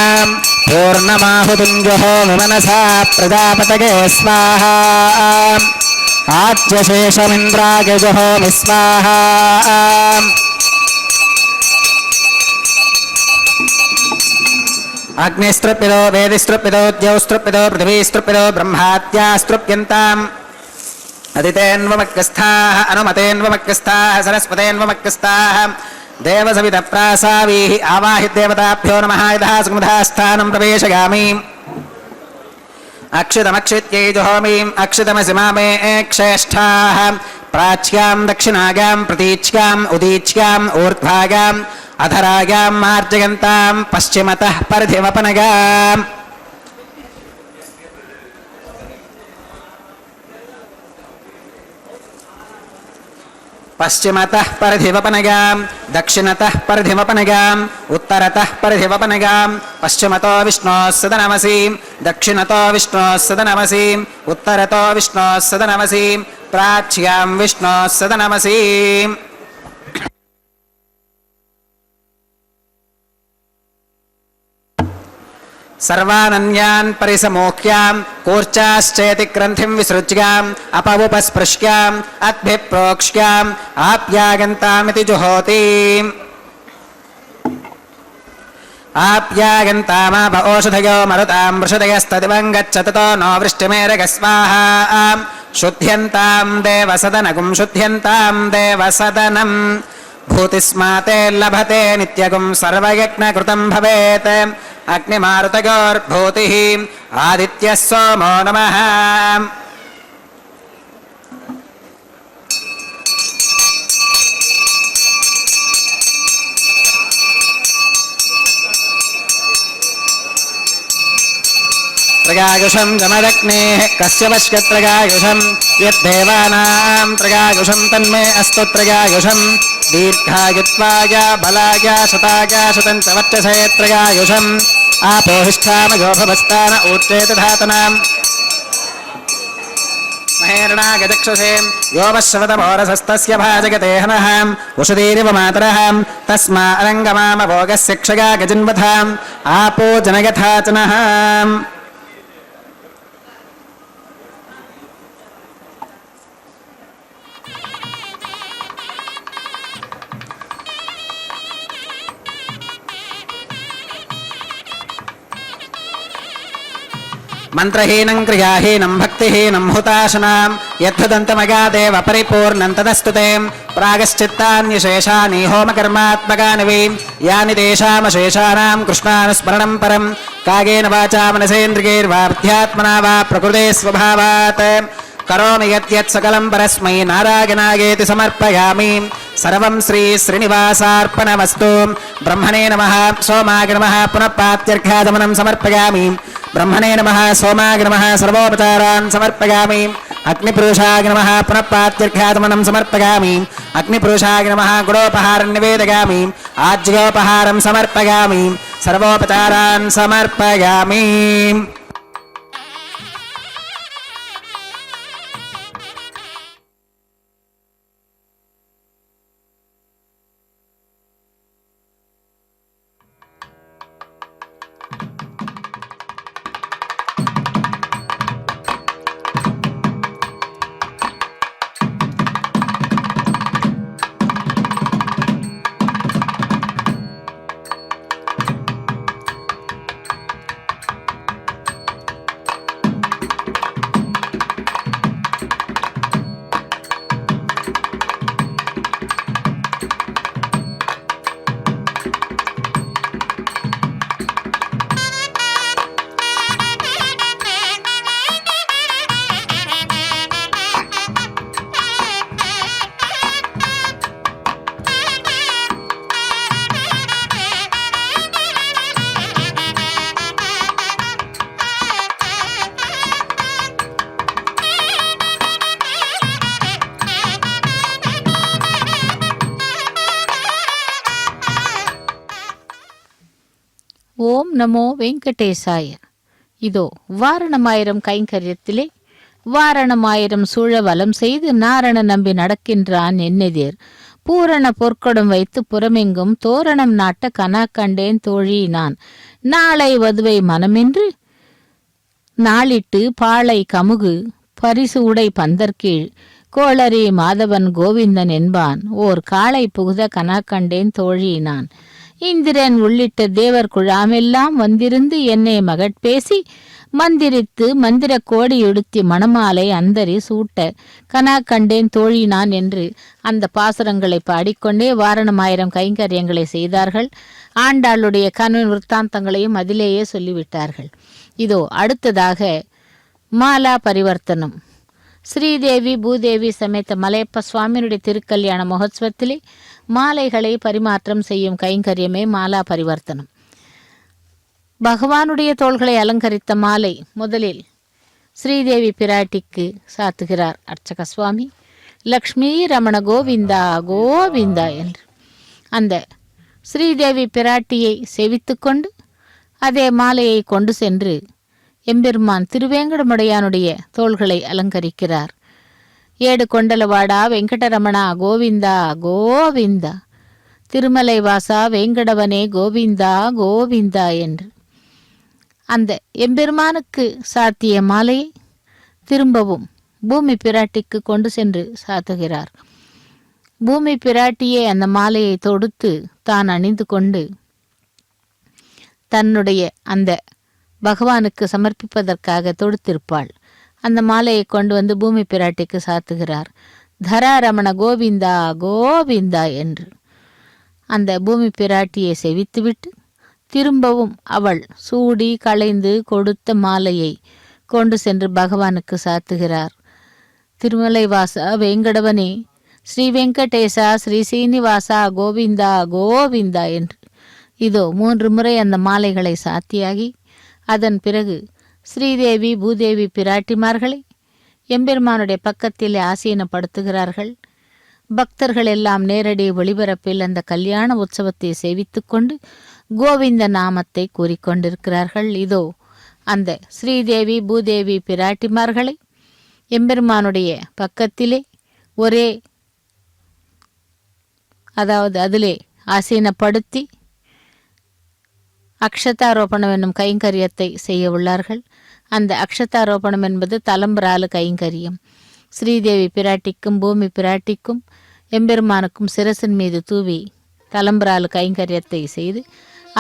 पूर्णमाहुतिञ्जहोमि मनसा प्रजापतये स्वाहा आज्यशेषमिन्द्राय जहोमि स्वाहा अग्निस्तृप्यतो वेदिस्तृप्यतो द्यौस्तृप्यतो पृथिवीस्तृप्यतो ब्रह्माद्यास्तृप्यन्ताम् अदितेन्वमग्रस्थाः अनुमतेन्वमग्रस्थाः सरस्वतेन्वमग्रस्थाः देवसवितप्रासावीः आवाहि देवताभ्यो नमः यतः सुमुधास्थानं प्रवेशयामि अक्षितमक्षित्यै जुहोमीम् अक्षितमसि मामे क्षेष्ठाः प्राच्यां दक्षिणायां प्रतीच्याम् उदीच्याम् ऊर्ध्वायाम् अधरायां मार्जयन्तां पश्चिमतः परिधिवपनगाम् पश्चिमतः परिधिवपनगाम् दक्षिणतः परिधिवपनगाम् उत्तरतः परिधिवपनगाम् पश्चिमतो विष्णोः सदनमसीम् दक्षिणतो विष्णोः सदनमसीम् उत्तरतो विष्णोः सदनमसीम् प्राच्यां विष्णोः सदनमसीम् सर्वानन्यान् परिसमोक्ष्याम् कूर्चाश्चेति ग्रन्थिं विसृज्याम् अपवुपस्पृश्याम् अद्भिः प्रोक्ष्याम् आप्यागन्तामिति जुहोति आप्यागन्तामाप ओषधयो मरुतां वृषदयस्तदिवं गच्छततो नो वृष्टिमेरगस्वाहा शुद्ध्यन्तां देवसदनगुं शुद्ध्यन्तां देवसदनम् भूतिस्माते लभते नित्यगुं सर्वयज्ञकृतं भवेत् अग्निमारुतयोर्भूतिः आदित्यः सोमो नमः त्रयायुषं जमदग्नेः कस्य पश्यत्रयायुषं यद्देवानां त्रयायुषं तन्मे अस्तु त्रयायुषं दीर्घायुत्वाय बलाय शताय शतं च वर्चसे त्रयायुषम् आपोहिष्ठामयो भवस्तान ऊर्जेत धातनाम् महेरणागचक्षुषे यो वश्रवतमोरसस्तस्य भाजगते हनः उषदीरिव मातरः तस्मा अरङ्गमामभोगस्य क्षया गजिन्वथाम् आपो जनयथा च नः मंत्रहीनं क्रियाहीनं भक्तिहीनं हुताशनां यद्धुदन्तमगादेव परिपूर्णं तदस्तुते प्रागश्चित्तान्यशेषानि होमकर्मात्मकानि वै यानि तेषामशेषाणां कृष्णानुस्मरणं परं कायेन वाचा मनसेन्द्रियैर्वा बुद्ध्यात्मना वा प्रकृते स्वभावात् करोमि यत् सकलं परस्मै नारायणायेति समर्पयामि सर्वं श्री श्रीनिवासार्पणमस्तु ब्रह्मणे नमः सोमाय नमः पुनः पात्यर्घ्याचमनं समर्पयामि ब्रह्मणे नमः सोमाय नमः सर्वोपचारान् समर्पयामि अग्निपुरुषाय नमः पुनः पात्यर्घ्याचमनं समर्पयामि अग्निपुरुषाय नमः गुडोपहारं निवेदयामि आज्योपहारं समर्पयामि सर्वोपचारान् समर्पयामि ஓம் நமோ வெங்கடேசாய. இதோ வாரணமாயிரம் கைங்கரியத்திலே வாரணமாயிரம் சூழ வலம் செய்து நாரண நம்பி நடக்கின்றான் என்னெதிர். பூரண பொற்கொடம் வைத்து புறமெங்கும் தோரணம் நாட்ட கனா கண்டேன் தோழி நான். நாளை வதுவை மனமென்று நாளிட்டு பாளை கமுகு பரிசு உடை பந்தர்கீழ் கோளரி மாதவன் கோவிந்தன் என்பான் ஓர் காளை புகுத கனா கண்டேன் தோழி நான். இந்திரன் உள்ளிட்ட தேவர் குழாமெல்லாம் வந்திருந்து என்னை மகட்பேசி மந்திரித்து மந்திர கோடி எடுத்தி மணமாலை அந்தரி சூட்ட கனா கண்டேன் தோழி நான் என்று அந்த பாசுரங்களை பாடிக்கொண்டே வாரணமாயிரம் கைங்கரியங்களை செய்தார்கள். ஆண்டாளுடைய கனவின் விற்த்தாந்தங்களையும் அதிலேயே சொல்லிவிட்டார்கள். இதோ அடுத்ததாக மாலா பரிவர்த்தனம். ஸ்ரீதேவி பூதேவி சமேத மலையப்ப சுவாமியினுடைய திருக்கல்யாண மகோத்சவத்திலே மாலைகளை பரிமாற்றம் செய்யும் கைங்கரியமே மாலா பரிவர்த்தனம். பகவானுடைய தோள்களை அலங்கரித்த மாலை முதலில் ஸ்ரீதேவி பிராட்டிக்கு சாத்துகிறார் அர்ச்சக சுவாமி. லக்ஷ்மி ரமண கோவிந்தா கோவிந்தா என்று அந்த ஸ்ரீதேவி பிராட்டியை செவித்து கொண்டு அதே மாலையை கொண்டு சென்று எம்பெருமான் திருவேங்கடமுடையானுடைய தோள்களை அலங்கரிக்கிறார். ஏடு கொண்டலவாடா வெங்கடரமணா கோவிந்தா கோவிந்தா, திருமலை வாசா வேங்கடவனே கோவிந்தா கோவிந்தா என்று அந்த எம்பெருமானுக்கு சாத்திய மாலையை திரும்பவும் பூமி பிராட்டிக்கு கொண்டு சென்று சாத்துகிறார். பூமி பிராட்டியே அந்த மாலையை தொடுத்து தான் அணிந்து கொண்டு தன்னுடைய அந்த பகவானுக்கு சமர்ப்பிப்பதற்காக தொடுத்திருப்பாள். அந்த மாலையை கொண்டு வந்து பூமி பிராட்டிக்கு சாத்துகிறார். தராரமண கோவிந்தா கோவிந்தா என்று அந்த பூமி பிராட்டியை செவித்துவிட்டு திரும்பவும் அவள் சூடி களைந்து கொடுத்த மாலையை கொண்டு சென்று பகவானுக்கு சாத்துகிறார். திருமலை வாசா வேங்கடவனே ஸ்ரீ வெங்கடேசா ஸ்ரீ சீனிவாசா கோவிந்தா கோவிந்தா என்று இதோ 3 முறை அந்த மாலைகளை சாத்தியாகி அதன் பிறகு ஸ்ரீதேவி பூதேவி பிராட்டிமார்களை எம்பெருமானுடைய பக்கத்தில் ஆசீனப்படுத்துகிறார்கள். பக்தர்கள் எல்லாம் நேரடி ஒளிபரப்பில் அந்த கல்யாண உற்சவத்தை சேவித்து கொண்டு கோவிந்த நாமத்தை கூறிக்கொண்டிருக்கிறார்கள். இதோ அந்த ஸ்ரீதேவி பூதேவி பிராட்டிமார்களை எம்பெருமானுடைய பக்கத்திலே ஒரே அதிலே ஆசீனப்படுத்தி அக்ஷதாரோபணம் என்னும் கைங்கரியத்தை செய்ய உள்ளார்கள். அந்த அக்ஷதாரோபணம் என்பது தலம்பராலு கைங்கரியம். ஸ்ரீதேவி பிராட்டிக்கும் பூமி பிராட்டிக்கும் எம்பெருமானுக்கும் சிரசின் மீது தூவி தலம்பராலு கைங்கரியத்தை செய்து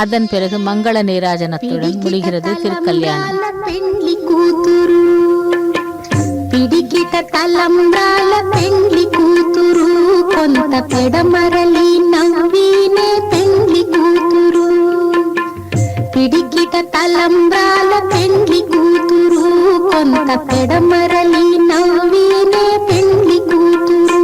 அதன் பிறகு மங்கள நீராஜனத்துடன் முடிகிறது திருக்கல்யாணம். పిడికిట తలంబ్రాల పెండ్లి కూతురు కొంత పెడమరలి నవ్వినే పెండ్లి కూతురు. పిడికిట తలంబ్రాల పెండ్లి కూతురు కొంత పెడమరలి నవ్వినే పెండ్లి కూతురు.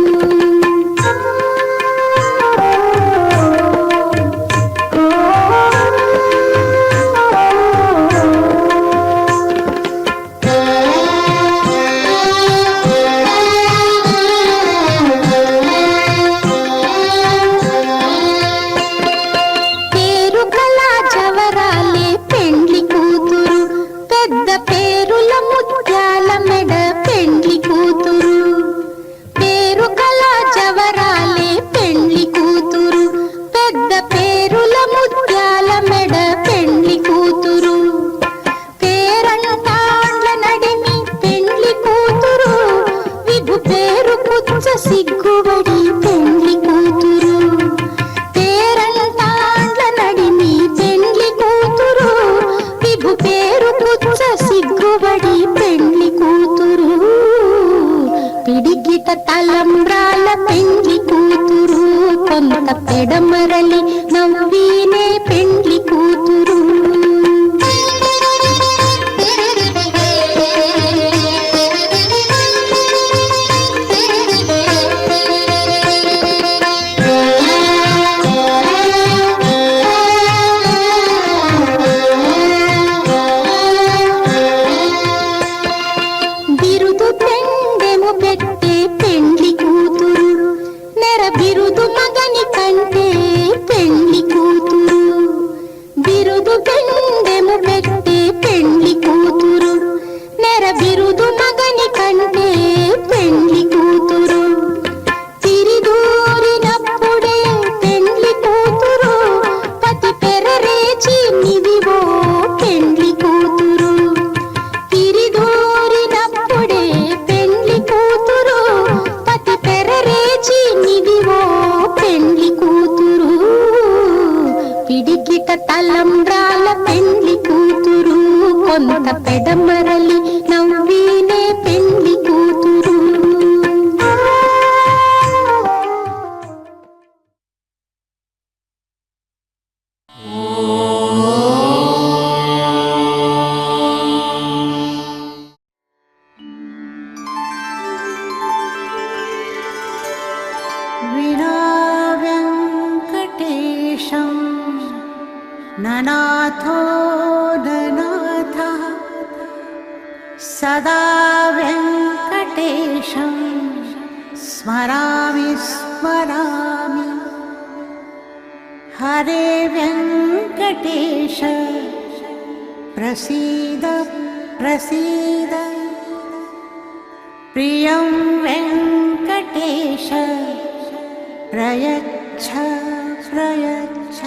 సిగ్గుబడి పెండ్లి కూతురు పేరంటాండ్ల నడిమి పెండ్లి కూతురు విభు పేరు పుచ్చ సిగ్గుబడి పెండ్లి కూతురు. పిడికిట తలంబ్రాల పెండ్లి కూతురు కొంత పెడమరలి నవ్వినే పెండ్లి కూతురు. బిరుదు పెండెము పెట్టి పెండ్లి కూతురు నెర బిరుదు మగని కంటే పెండ్లి కూతురు తిరిదూరినప్పుడే పెండ్లి కూతురు పతి పెరరేచి నిదివో పెండ్లి కూతురు తిరిదూరినప్పుడే పెండ్లి కూతురు పతి పెరరేచి నిదివో పెండ్లి కూతురు పిడికిట తలంబ్రాల పెండ్లి కూతురు కొంత పెడమరలి నవ్వినే పెండ్లి కూతురు विना वेङ्कटेशं ननाथो ननाथः सदा वेङ्कटेशं स्मरामि स्मरामि हरे वेङ्कटेश प्रसीद प्रसीद प्रियं वेङ्कटेश प्रयच्छ प्रयच्छ